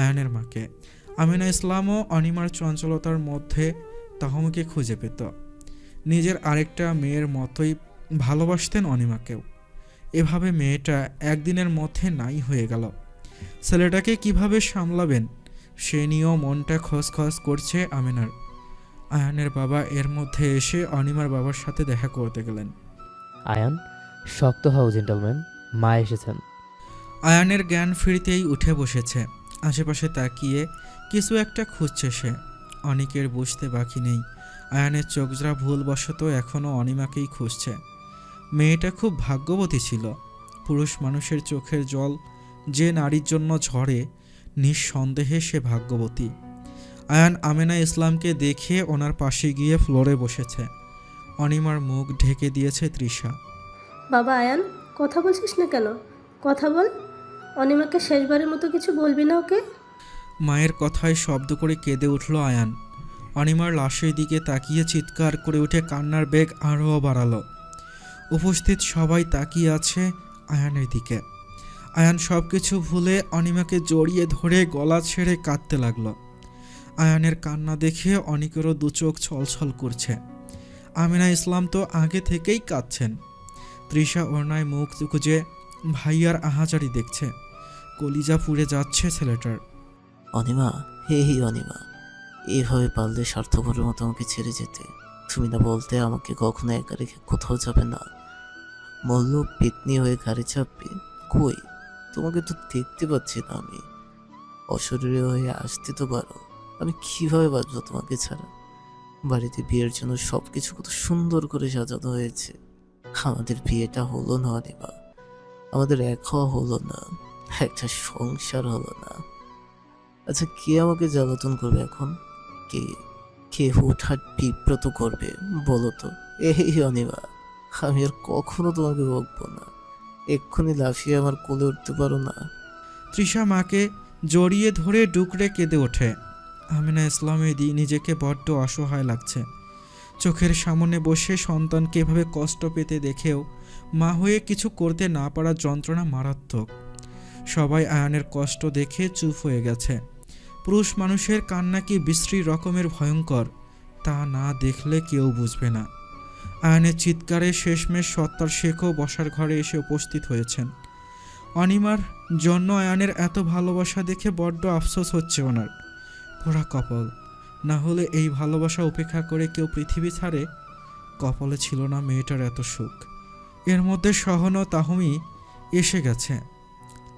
আয়ানের মাকে। আমেনা ইসলামও অনিমার চঞ্চলতার মধ্যে তাহমিকে খুঁজে পেত। নিজের আরেকটা মেয়ের মতোই ভালোবাসতেন অনিমাকেও। এভাবে মেয়েটা একদিনের মধ্যে নাই হয়ে গেল। ছেলেটাকে কিভাবে সামলাবেন সে নিয়েও মনটা খসখস করছে আমেনার। আয়ানের বাবা এর মধ্যে এসে অনিমার বাবার সাথে দেখা করতে গেলেন। আয়ান, শক্ত হও জেন্টলম্যান, মা এসেছেন। আয়ানের জ্ঞান ফিরতেই উঠে বসেছে। আশেপাশে তাকিয়ে কিছু একটা খুঁজছে সে। অনেকের বুঝতে বাকি নেই আয়ানের চোখজোড়া ভুলবশত এখনও অনিমাকেই খুঁজছে। মেয়েটা খুব ভাগ্যবতী ছিল। পুরুষ মানুষের চোখের জল যে নারীর জন্য ঝরে, নিঃসন্দেহে সে ভাগ্যবতী। আয়ান আমেনা ইসলামকে দেখে ওনার পাশে গিয়ে ফ্লোরে বসেছে। অনিমার মুখ ঢেকে দিয়েছে তৃষা। বাবা আয়ান, কথা বলছিস না কেন? কথা বল। অনিমাকে শেষবারের মতো কিছু বলবি না ওকে? মায়ের কথায় শব্দ করে কেঁদে উঠল আয়ান। অনিমার লাশের দিকে তাকিয়ে চিৎকার করে উঠে কান্নার বেগ আরও বাড়ালো। উপস্থিত সবাই তাকিয়ে আছে আয়ানের দিকে। আয়ান সব কিছু ভুলে অনিমাকে জড়িয়ে ধরে গলা ছেড়ে কাঁদতে লাগলো। আয়ানের কান্না দেখে অনেকেরও দু চোখ ছলছল করছে। আমেনা ইসলাম তো আগে থেকেই কাঁদছেন। তৃষা ওড়নায় মুখ গুজে ভাইয়ার আহাজারি দেখছে। কলিজা পুড়ে যাচ্ছে ছেলেটার। অনিমা, হে অনিমা, এইভাবে পারলে স্বার্থপরের মতো আমাকে ছেড়ে যেতে। তুমি না বলতে আমাকে কখনো একা রেখে কোথাও যাবে না। মল্ল পেতনি হয়ে গাড়ি চাপবে। কই, তোমাকে তো দেখতে পাচ্ছি না আমি। অশরীরে হয়ে আসতে তো পারো। আমি কিভাবে বাঁচবো তোমাকে ছাড়া? বাড়িতে বিয়ের জন্য সব কিছু কত সুন্দর করে সাজানো হয়েছে। আমাদের বিয়েটা হলো না অনিমা, আমাদের এক হওয়া হলো না, একটা সংসার হলো না। আচ্ছা, কে আমাকে জ্বালাতন করবে এখন? কে কে হুটহাট বিব্রত করবে বলো তো? এই অনিমা, আমি আর কখনো তোমাকে বকবো না। এক্ষুনি লাফিয়ে আমার কোলে উঠতে পারো না? তৃষা মাকে জড়িয়ে ধরে ডুকরে কেঁদে ওঠে। আমিনা ইসলামেদি নিজেকে বড্ড অসহায় লাগছে। চোখের সামনে বসে সন্তানকে এভাবে কষ্ট পেতে দেখেও মা হয়ে কিছু করতে না পারার যন্ত্রণা মারাত্মক। সবাই আয়ানের কষ্ট দেখে চুপ হয়ে গেছে। পুরুষ মানুষের কান্না কি বিশ্রী রকমের ভয়ঙ্কর তা না দেখলে কেউ বুঝবে না। আয়ানের চিৎকারে শেষমেশ সত্তার শেখও বসার ঘরে এসে উপস্থিত হয়েছেন। অনিমার জন্য আয়ানের এত ভালোবাসা দেখে বড্ড আফসোস হচ্ছে ওনার। পোড়া কপাল, না হলে এই ভালোবাসা উপেক্ষা করে কেউ পৃথিবী ছাড়ে? কপালে ছিল না মেয়েটার এত সুখ। এর মধ্যে সহন ও তাহমি এসে গেছে।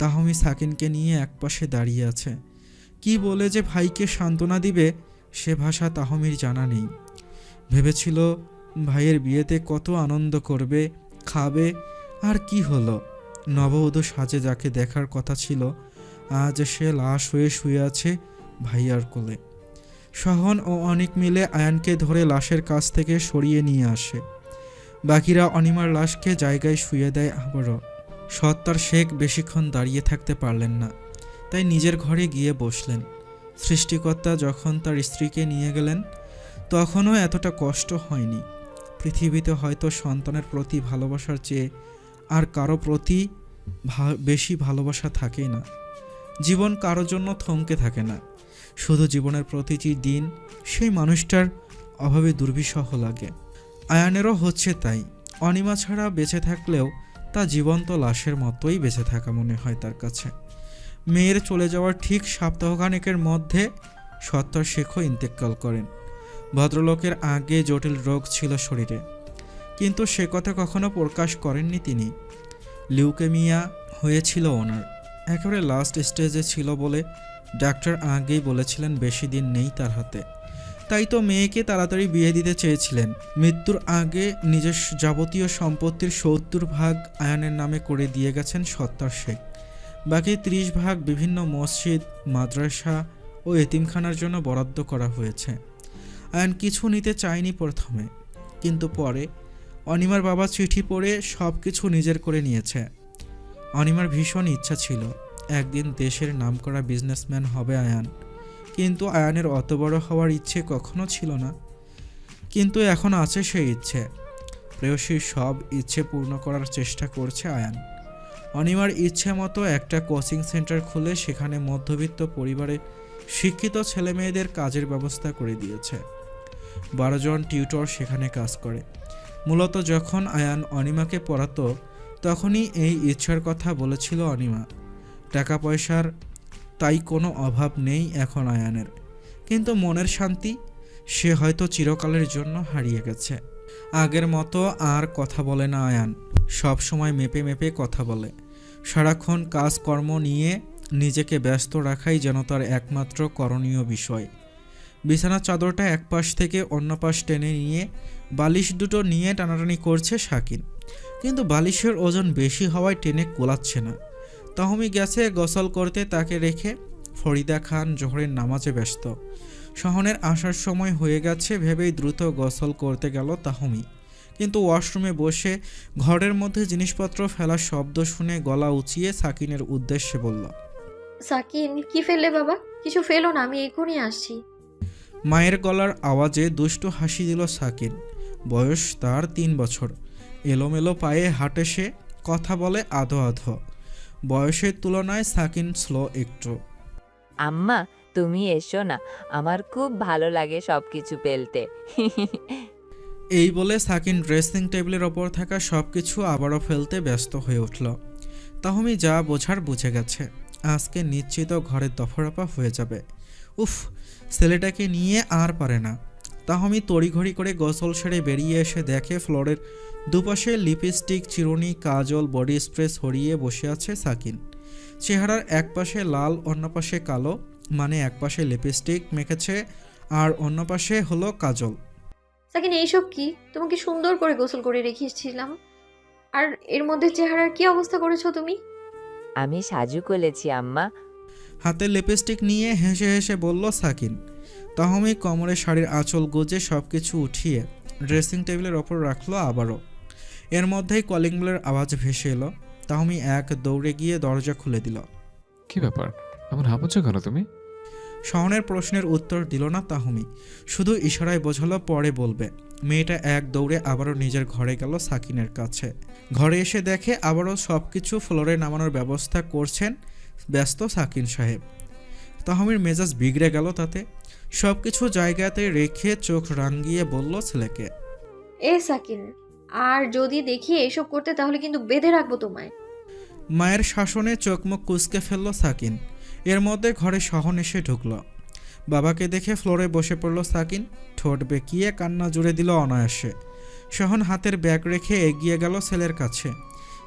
তাহমি সাকিনকে নিয়ে একপাশে দাঁড়িয়ে আছে। কি বলে যে ভাইকে সান্ত্বনা দিবে সে ভাষা তাহমির জানা নেই। ভেবেছিল ভাইয়ের বিয়েতে কত আনন্দ করবে, খাবে, আর কি হলো? নববধূ সাজে যাকে দেখার কথা ছিল আজ সে লাশ হয়ে শুয়ে আছে ভাইয়ার কোলে। সহন ও অনিক মিলে আয়ানকে ধরে লাশের কাছ থেকে সরিয়ে নিয়ে আসে। বাকিরা অনিমার লাশকে জায়গায় শুয়ে দেয় আবারও। সত্তার শেখ বেশিক্ষণ দাঁড়িয়ে থাকতে পারলেন না, তাই নিজের ঘরে গিয়ে বসলেন। সৃষ্টিকর্তা যখন তার স্ত্রীকে নিয়ে গেলেন তখনও এতটা কষ্ট হয়নি। পৃথিবীতে হয়তো সন্তানের প্রতি ভালোবাসার চেয়ে আর কারো প্রতি বেশি ভালোবাসা থাকেই না। জীবন কারোর জন্য থমকে থাকে না, শুধু জীবনের প্রতিটি দিন সেই মানুষটার অভাবে দুর্বিষহ লাগে। আয়ানেরও হচ্ছে তাই। অনিমা ছাড়া বেঁচে থাকলেও তা জীবন্ত লাশের মতোই বেঁচে থাকা মনে হয় তার কাছে। মেয়ের চলে যাওয়ার ঠিক সপ্তাহখানেকের মধ্যে সত্তার শেখও ইন্তেকাল করেন। ভদ্রলোকের আগে জটিল রোগ ছিল শরীরে, কিন্তু সে কথা কখনো প্রকাশ করেননি তিনি। লিউকেমিয়া হয়েছিল ওনার, একেবারে লাস্ট স্টেজে ছিল বলে ডাক্তার আগেই বলেছিলেন বেশি দিন নেই তার হাতে। তাই তো মেয়েকে তাড়াতাড়ি বিয়ে দিতে চেয়েছিলেন। মৃত্যুর আগে নিজের যাবতীয় সম্পত্তির 70% আয়ানের নামে করে দিয়ে গেছেন সত্তার শেখ। বাকি 30% বিভিন্ন মসজিদ, মাদ্রাসা ও এতিমখানার জন্য বরাদ্দ করা হয়েছে। আয়ান কিছু নিতে চায়নি প্রথমে, কিন্তু পরে অনিমার বাবা চিঠি পড়ে সব কিছু নিজের করে নিয়েছে। অনিমার ভীষণ ইচ্ছা ছিল একদিন দেশের নামকরা বিজনেসম্যান হবে আয়ান, কিন্তু আয়ানের অত বড় হওয়ার ইচ্ছে কখনো ছিল না। কিন্তু এখন আছে সেই ইচ্ছে। প্রেয়সীর সব ইচ্ছে পূর্ণ করার চেষ্টা করছে আয়ান। অনিমার ইচ্ছে মতো একটা কোচিং সেন্টার খুলে সেখানে মধ্যবিত্ত পরিবারের শিক্ষিত ছেলেমেয়েদের কাজের ব্যবস্থা করে দিয়েছে। 12 জন টিউটর সেখানে কাজ করে। মূলত যখন আয়ান অনিমাকে পড়াতো তখনই এই ইচ্ছার কথা বলেছিল অনিমা। টাকা পয়সার তাই কোনো অভাব নেই এখন আয়ানের, কিন্তু মনের শান্তি সে হয়তো চিরকালের জন্য হারিয়ে গেছে। আগের মতো আর কথা বলে না আয়ান, সব সময় মেপে মেপে কথা বলে। সারাক্ষণ কাজকর্ম নিয়ে নিজেকে ব্যস্ত রাখাই যেন তার একমাত্র করণীয় বিষয়। বিছানার চাদরটা এক পাশ থেকে অন্য পাশ টেনে নিয়ে বালিশ দুটো নিয়ে টানাটানি করছে সাকিন, কিন্তু বালিশের ওজন বেশি হওয়ায় টেনে কোলাচ্ছে না। তাহমি গেছে গোসল করতে, তাকে রেখে ফরিদা খান জোহরের নামাজে ব্যস্ত। সহনের আসার সময় হয়ে গেছে ভেবেই দ্রুত গোসল করতে গেল তাহমি, কিন্তু ওয়াশরুমে বসে ঘরের মধ্যে জিনিসপত্র ফেলার শব্দ শুনে গলা উঁচিয়ে সাকিনের উদ্দেশ্যে বলল, সাকিন, কি ফেললে বাবা? কিছু ফেলো না, আমি এখনই আসছি। মায়ের গলার আওয়াজে দুষ্টু হাসি দিল সাকিন। বয়স তার 3 বছর। এলোমেলো পায়ে হাঁটে সে, কথা বলে আধো আধো। বয়সের তুলনায় সাকিন স্লো একটু। আম্মা, তুমি এসো না, আমার খুব ভালো লাগে সব কিছু ফেলতে। এই বলে সাকিন ড্রেসিং টেবিলের ওপর থাকা সব কিছু আবারও ফেলতে ব্যস্ত হয়ে উঠল। তাহমি যা বোঝার বুঝে গেছে, আজকে নিশ্চিত ঘরের দফারফা হয়ে যাবে। উফ, ছেলেটাকে নিয়ে আর পারে না। তাহমি তড়িঘড়ি করে গোসল সেরে বেরিয়ে এসে দেখে ফ্লোরের দুপাশে লিপস্টিক, চিরুনি, কাজল, বডি স্প্রে ছড়িয়ে বসে আছে সাকিন। চেহারার এক পাশে লাল, অন্য পাশে কালো, মানে এক পাশে লিপস্টিক মেখেছে আর অন্য পাশে হলো কাজল। সাকিন, এইসব কি? তোমাকে সুন্দর করে গোসল করে রেখেছিলাম, আর এর মধ্যে চেহারার কি অবস্থা করেছো তুমি? আমি সাজু করেছি আম্মা। হাতে লিপস্টিক নিয়ে হেসে হেসে বলল সাকিন। তাহমি কোমরে শাড়ির আঁচল গুজে সব কিছু উঠিয়ে ড্রেসিং টেবিলের ওপর রাখলো আবারও। এর মধ্যেই কলিং বেলের আওয়াজ ভেসে এলো। তাহমি এক দৌড়ে গিয়ে দরজা খুলে দিল। কি ব্যাপার, এমন হাঁপাচ্ছ কেন তুমি? শাওনের প্রশ্নের উত্তর দিল না তাহমি, শুধু ইশারায় বোঝালো পরে বলবে। মেয়েটা এক দৌড়ে আবারও নিজের ঘরে গেল সাকিনের কাছে। ঘরে এসে দেখে আবারও সব কিছু ফ্লোরে নামানোর ব্যবস্থা করছেন ব্যস্ত সাকিন সাহেব। তাহমির মেজাজ বিগড়ে গেল তাতে। সব কিছু জায়গাতে রেখে চোখ রাঙিয়ে বলল ছেলেকে, এ সাকিন, আর যদি দেখি এসব করতে তাহলে কিন্তু বেঁধে রাখবো তোমায়। মায়ের শাসনে চোখ মুখ কুঁচকে ফেলল সাকিন। এর মধ্যে ঘরে সহন এসে ঢুকল। বাবাকে দেখে ফ্লোরে বসে পড়ল সাকিন, ঠোঁট বেঁকিয়ে কান্না জুড়ে দিল অনায়াসে। সহন হাতের ব্যাগ রেখে এগিয়ে গেল ছেলের কাছে,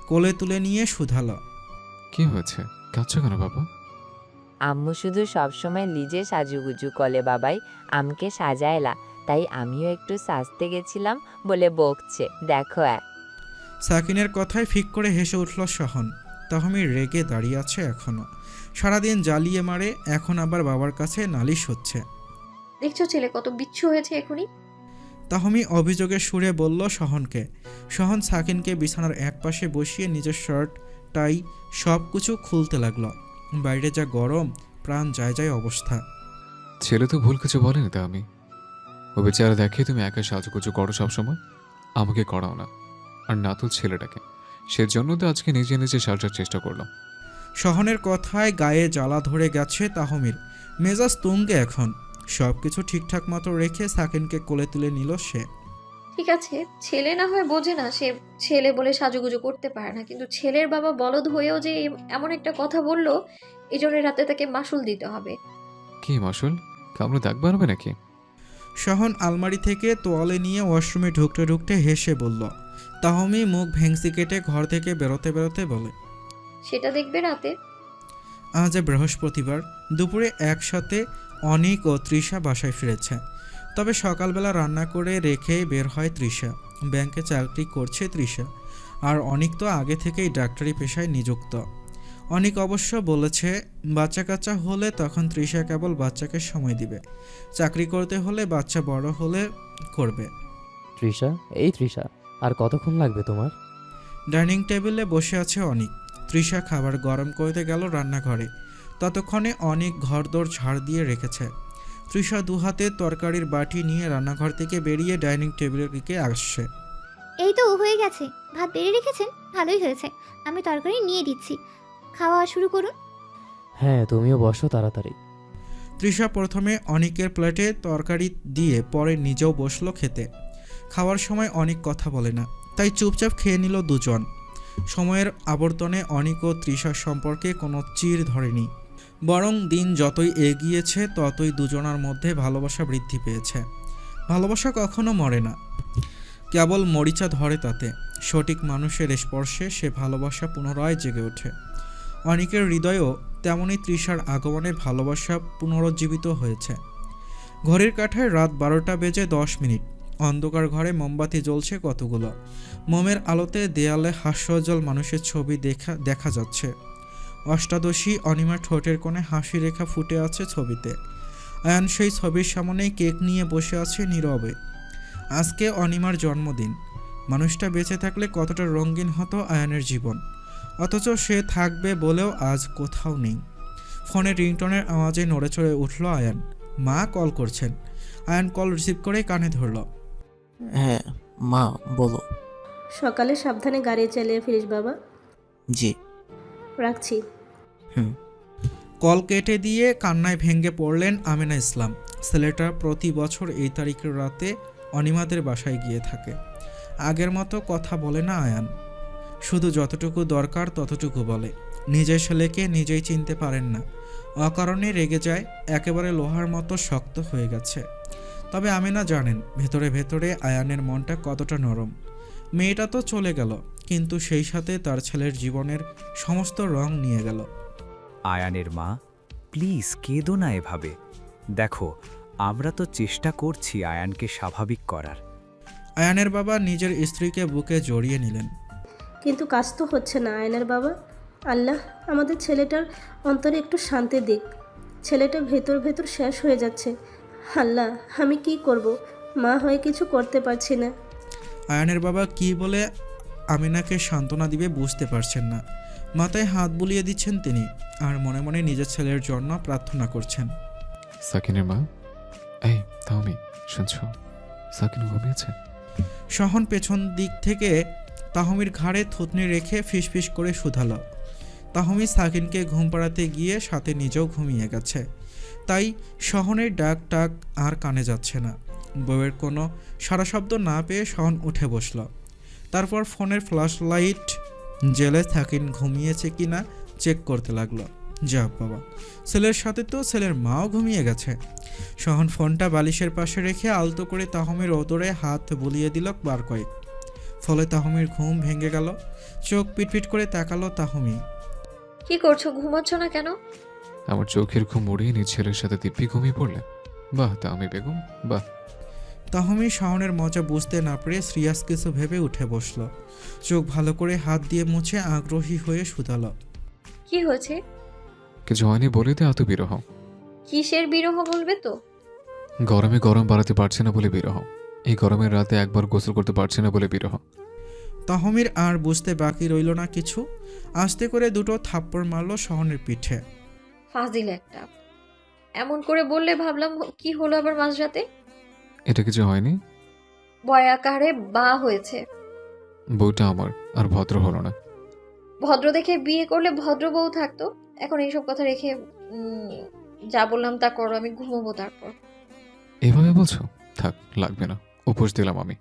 কোলে তুলে নিয়ে শুধালো, কি হয়েছে, কাঁদছো কেন বাবা? আম্মু শুধু সবসময় নিজে সাজুগুজু কলে বাবাই, আমকে সাজায়লা, তাই আমিও একটু সাজতে গেছিলাম বলে বকছে, দেখো এক। সাকিনের কথায় ফিক করে হেসে উঠল সহন। তাহমি রেগে দাঁড়িয়ে আছে এখনো। সারাদিন জ্বালিয়ে মারে, এখন আবার বাবার কাছে নালিশ হচ্ছে। দেখছো ছেলে কত বিচ্ছু হয়েছে এখনই। তাহমি অভিযোগের সুরে বলল সহনকে। সহন সাকিনকে বিছানার একপাশে বসিয়ে নিজের শার্ট টাই সব কিছু খুলতে লাগলো। বাইরে যা গরম, প্রাণ যায় যায় অবস্থা। ছেলে তো ভুল কিছু বলেনি তা আমি। ও বেচারা দেখে তুমি একা সাজুগুজু করো সবসময়, আমাকে করাও না, আর না তো ছেলেটাকে। সেজন্য তো আজকে নিজে নিজে সাজার চেষ্টা করলাম। সহনের কথায় গায়ে জ্বালা ধরে গেছে তাহমির। মেজাজ তুঙ্গে এখন। সব কিছু ঠিকঠাক মতো রেখে সাকিনকে কোলে তুলে নিল সে। ঠিক আছে, ছেলে না হয় বোঝে না, সে ছেলে বলে সাজুগুজু করতে পারে না, কিন্তু ছেলের বাবা বলদ হয়েও যে এমন একটা কথা বললো, এই জন্য রাতে তাকে মাসুল দিতে হবে। কি মাসুল, কামড়ে দাগ বাড়বে নাকি? সহন আলমারি থেকে তোয়ালে নিয়ে ওয়াশরুমে ঢুকতে ঢুকতে হেসে বলল। তাহমি মুখ ভেংসি কেটে ঘর থেকে বেরোতে বেরোতে বলে, সেটা দেখবে রাতে। আজ বৃহস্পতিবার, দুপুরে একসাথে অনিক ও তৃষা বাসায় ফিরেছে। তবে সকালবেলা রান্না করে রেখে বের হয় তৃষা। ব্যাংকে চাকরি করছে তৃষা, আর অনিক তো আগে থেকেই ডাক্তারি পেশায় নিযুক্ত। অনিক অবশ্য বলেছে বাচ্চা কাচ্চা হলে তখন তৃষা কেবল বাচ্চাকে সময় দিবে, চাকরি করতে হলে বাচ্চা বড় হলে করবে। তৃষা, এই তৃষা, আর কতক্ষণ লাগবে তোমার? ডাইনিং টেবিলে বসে আছে অনিক। তৃষা খাবার গরম করতে গেল রান্নাঘরে। ততক্ষণে অনেক ঘরদোর ঝাড় দিয়ে রেখেছে। তৃষা দুহাতে তরকারির বাটি নিয়ে রান্নাঘর থেকে বেরিয়ে ডাইনিং টেবিলের দিকে আসছে। এই তো হয়ে গেছে, ভাত বেড়ে রেখেছেন, ভালোই হয়েছে, আমি তরকারি নিয়ে দিচ্ছি, খাওয়া শুরু করুন। হ্যাঁ, তুমিও বসো তাড়াতাড়ি। তৃষা প্রথমে অনিকের প্লেটে তরকারি দিয়ে পরে নিজেও বসলো খেতে। খাওয়ার সময় অনেক কথা বলে না, তাই চুপচাপ খেয়ে নিল দুজন। সময়ের আবর্তনে অনিক ও তৃষার সম্পর্কে কোনো চির ধরেনি, বরং দিন যতই এগিয়েছে ততই দুজনার মধ্যে ভালোবাসা বৃদ্ধি পেয়েছে। ভালোবাসা কখনো মরে না, কেবল মরিচা ধরে তাতে। সঠিক মানুষের স্পর্শে সে ভালোবাসা পুনরায় জেগে ওঠে। অনিকের হৃদয়েও তেমনই তৃষার আগমনে ভালোবাসা পুনরুজ্জীবিত হয়েছে। ঘড়ির কাঁটায় রাত 12টা বেজে 10 মিনিট। অন্ধকার ঘরে মোমবাতি জ্বলছে কতগুলো। মোমের আলোতে দেয়ালে হাস্যোজ্জ্বল মানুষের ছবি দেখা যাচ্ছে। অষ্টাদশী অনিমার ঠোঁটের কোণে হাসি রেখা ফুটে আছে ছবিতে। আয়ান সেই ছবির সামনেই কেক নিয়ে বসে আছে নীরবে। আজকে অনিমার জন্মদিন। মানুষটা বেঁচে থাকলে কতটা রঙিন হতো আয়ানের জীবন, অথচ সে থাকবে বলেও আজ কোথাও নেই। ফোনে রিংটনের আওয়াজে নড়ে চড়ে উঠল আয়ান। মা কল করছেন। আয়ান কল রিসিভ করে কানে ধরল। হ্যাঁ মা, বলো। সকালে সাবধানে গাড়ি চালিয়ে ফিরিস বাবা। জি। রাখছি। কল কেটে দিয়ে কান্নায় ভেঙে পড়লেন আমেনা ইসলাম। ছেলেটা প্রতি বছর এই তারিখের রাতে অনিমাদের বাসায় গিয়ে থাকে। আগের মতো কথা বলে না আয়ান, শুধু যতটুকু দরকার ততটুকু বলে। নিজের ছেলেকে নিজেই চিনতে পারেন না, অকারণে রেগে যায়, একেবারে লোহার মতো শক্ত হয়ে গেছে। তবে আমেনা জানেন ভেতরে ভেতরে আয়ানের মনটা কতটা নরম। মেয়েটা তো চলে গেল, কিন্তু সেই সাথে তার ছেলের জীবনের সমস্ত রং নিয়ে গেল। আয়ানের মা, প্লিজ কেঁদো না এভাবে। দেখো, আমরা তো চেষ্টা করছি আয়ানকে স্বাভাবিক করার। আয়ানের বাবা নিজের স্ত্রীকে বুকে জড়িয়ে নিলেন। কিন্তু কাজ তো হচ্ছে না আয়নের বাবা। আল্লাহ আমাদের ছেলেটার অন্তরে একটু শান্তি দিক। ছেলেটা ভেতর ভেতর শেষ হয়ে যাচ্ছে। আল্লাহ, আমি কি করব? মা হয়ে কিছু করতে পারছি না। আয়ানের বাবা কি বলে আমিনাকে সান্ত্বনা দিবে বুঝতে পারছেন না। মাথায় হাত বুলিয়ে দিচ্ছেন তিনি, আর মনে মনে নিজের ছেলের জন্য প্রার্থনা করছেন। সাকিনের মা, এই তাহমি, শুনছ? সাকিন ঘুমিয়েছে। সহন পেছন দিক থেকে তাহমির ঘাড়ে থুতনি রেখে ফিসফিস করে শুধালো। তাহমি সাকিনকে ঘুম পাড়াতে গিয়ে সাথে নিজেও ঘুমিয়ে গেছে, তাই সহনের ডাক টাক আর কানে যাচ্ছে না। বউয়ের কোনো সারা শব্দ না পেয়ে সহন উঠে বসল। তারপর ফোনের ফ্ল্যাশ লাইট জেলে সাকিন ঘুমিয়েছে কিনা চেক করতে লাগলো। যা বাবা, ছেলের সাথে তো ছেলের মাও ঘুমিয়ে গেছে। সহন ফোনটা বালিশের পাশে রেখে আলতো করে তাহমির ওদরে হাত বুলিয়ে দিল বার কয়েক। ফলে তাহমির ঘুম ভেঙে গেল। চোখ পিটপিট করে তাকালো তাহমি। কি করছো, ঘুমাচ্ছ না কেন? আমার চোখের ঘুম উড়িয়ে নিয়ে ছেলের সাথে দিব্যি ঘুমিয়ে পড়লে। বাহ তাহমি বেগম, বাহ। তাহমি শাওনের মজা বুঝতে না পেরে সিরিয়াস কিছু ভেবে উঠে বসলো। চোখ ভালো করে হাত দিয়ে মুছে আগ্রহী হয়ে শুধালো। কি হয়েছে? কিছু হয়নি বলে তো এত বিরহ। কিসের বিরহ বলবে তো? গরমে গরম বাড়াতে পারছে না বলে বিরহ। এই গরমের রাতে একবার গোসল করতে পারছে না বলে বিরহ। তাহমির আর বুঝতে বাকি রইল না কিছু। আস্তে করে দুটো থাপ্পড় মারলো শহনের পিঠে। ফাজিল একটা। এমন করে বললে ভাবলাম কি হলো আবার মাঝরাতে। এটা কিছু হয়নি। বয়াকারে বা হয়েছে। বউটা আমার আর ভদ্র হলো না। ভদ্র দেখে বিয়ে করলে ভদ্র বউ থাকতো। এখন এইসব কথা রেখে যা বললাম তা করো, আমি ঘুমোবো তারপর। এভাবে বলছো? থাক, লাগবে না, উপোস দিলাম আমি।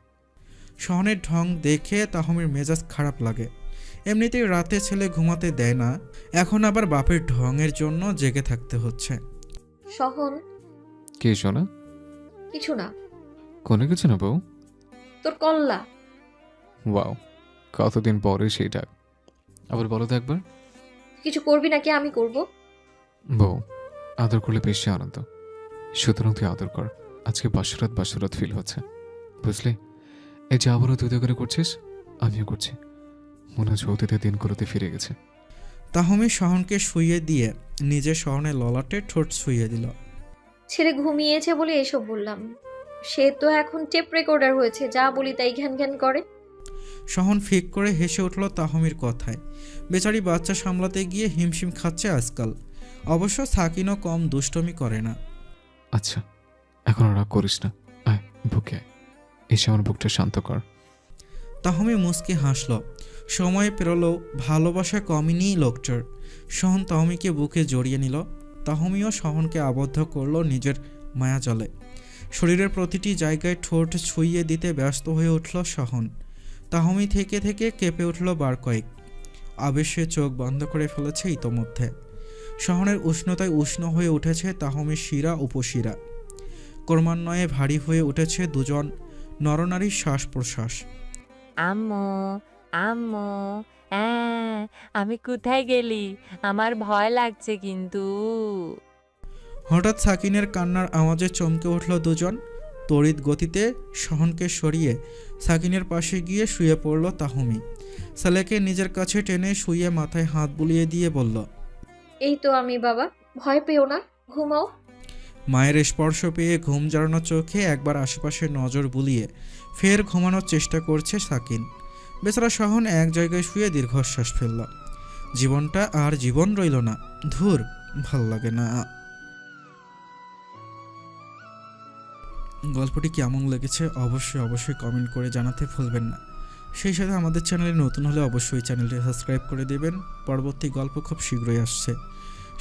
শহনের ঢং দেখে তাহমির মেজাজ খারাপ লাগে। এমনিতেই রাতে ছেলে ঘুমাতে দেয় না, এখন আবার বাপের ঢঙের জন্য জেগে থাকতে হচ্ছে। সহন। কে শোনা? কিছু না। কোনো কিছু না বউ। তোর কল্লা। ওয়াও, কতদিন পরে সেই ডাক। আবার বলো তো একবার। কিছু করবি নাকি আমি করব? বউ, আদর করলে বেশি আনন্দ, সুতরাং তুই আদর কর। আজকে বাসরাত ফিল হচ্ছে, বুঝলি? এই যে আবারও তুই করে করছিস, আমিও করছি। মনে হচ্ছে অতীতের দিনগুলোতে ফিরে গেছে। তাহমি শহনকে শুইয়ে দিয়ে নিজে শহনের ললাটে ঠোঁট শুইয়ে দিল। ছেলে ঘুমিয়েছে বলে এসব বললাম। সে তো এখন টেপ রেকর্ডার হয়েছে, যা বলি তাই ঘ্যান ঘ্যান করে। শহন ফিক করে হেসে উঠল তাহমির কথায়। বেচারি বাচ্চা সামলাতে গিয়ে হিমশিম খাচ্ছে আজকাল। অবশ্য সাকিনও কম দুষ্টমি করে না। আচ্ছা, এখন রাগ করিস না, আয় বুকে আয়, এসে আমার বুকটা শান্ত কর। তাহমি মুচকি হাসল। সময় পেরোলেও ভালোবাসা কমেনি লোকটার। শহন তাহমিকে বুকে জড়িয়ে নিল। তাহমিও শহনকে আবদ্ধ করল নিজের মায়াজলে। শরীরের প্রতিটি জায়গায় ঠোঁট ছুঁইয়ে দিতে ব্যস্ত হয়ে উঠল শহন। তাহমি থেকে থেকে কেঁপে উঠল বার কয়েক। আবেশে চোখ বন্ধ করে ফেলেছে ইতোমধ্যে। শহনের উষ্ণতায় উষ্ণ হয়ে উঠেছে তাহমির শিরা উপশিরা। ক্রমান্বয়ে ভারী হয়ে উঠেছে দুজন নরনারীর শ্বাস প্রশ্বাস। আম্মু, আম্মু, আমি কোথায় গেলি? আমার ভয় লাগছে কিন্তু। হঠাৎ সাকিনের কান্নার আওয়াজে চমকে উঠল দুজন। তড়িৎ গতিতে শহনকে সরিয়ে সাকিনের পাশে গিয়ে শুয়ে পড়ল তাহমি। ছেলেকে নিজের কাছে টেনে শুয়ে মাথায় হাত বুলিয়ে দিয়ে বলল, এই তো আমি বাবা, ভয় পেও না, ঘুমাও। মায়ের স্পর্শ পেয়ে ঘুম জড়ানো চোখে একবার আশেপাশে নজর বুলিয়ে ফের ঘুমানোর চেষ্টা করছে সাকিন। বেচারা শহন এক জায়গায় শুয়ে দীর্ঘশ্বাস ফেলল। জীবনটা আর জীবন রইল না। ধুর, ভাল লাগে না। গল্পটি কেমন লেগেছে অবশ্যই কমেন্ট করে জানাতে ভুলবেন না। সেই সাথে আমাদের চ্যানেলে নতুন হলে অবশ্যই চ্যানেলটি সাবস্ক্রাইব করে দেবেন। পরবর্তী গল্প খুব শীঘ্রই আসছে।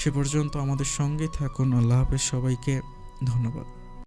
সে পর্যন্ত আমাদের সঙ্গেই থাকুন। আল্লাহ হাফেজ, সবাইকে ধন্যবাদ।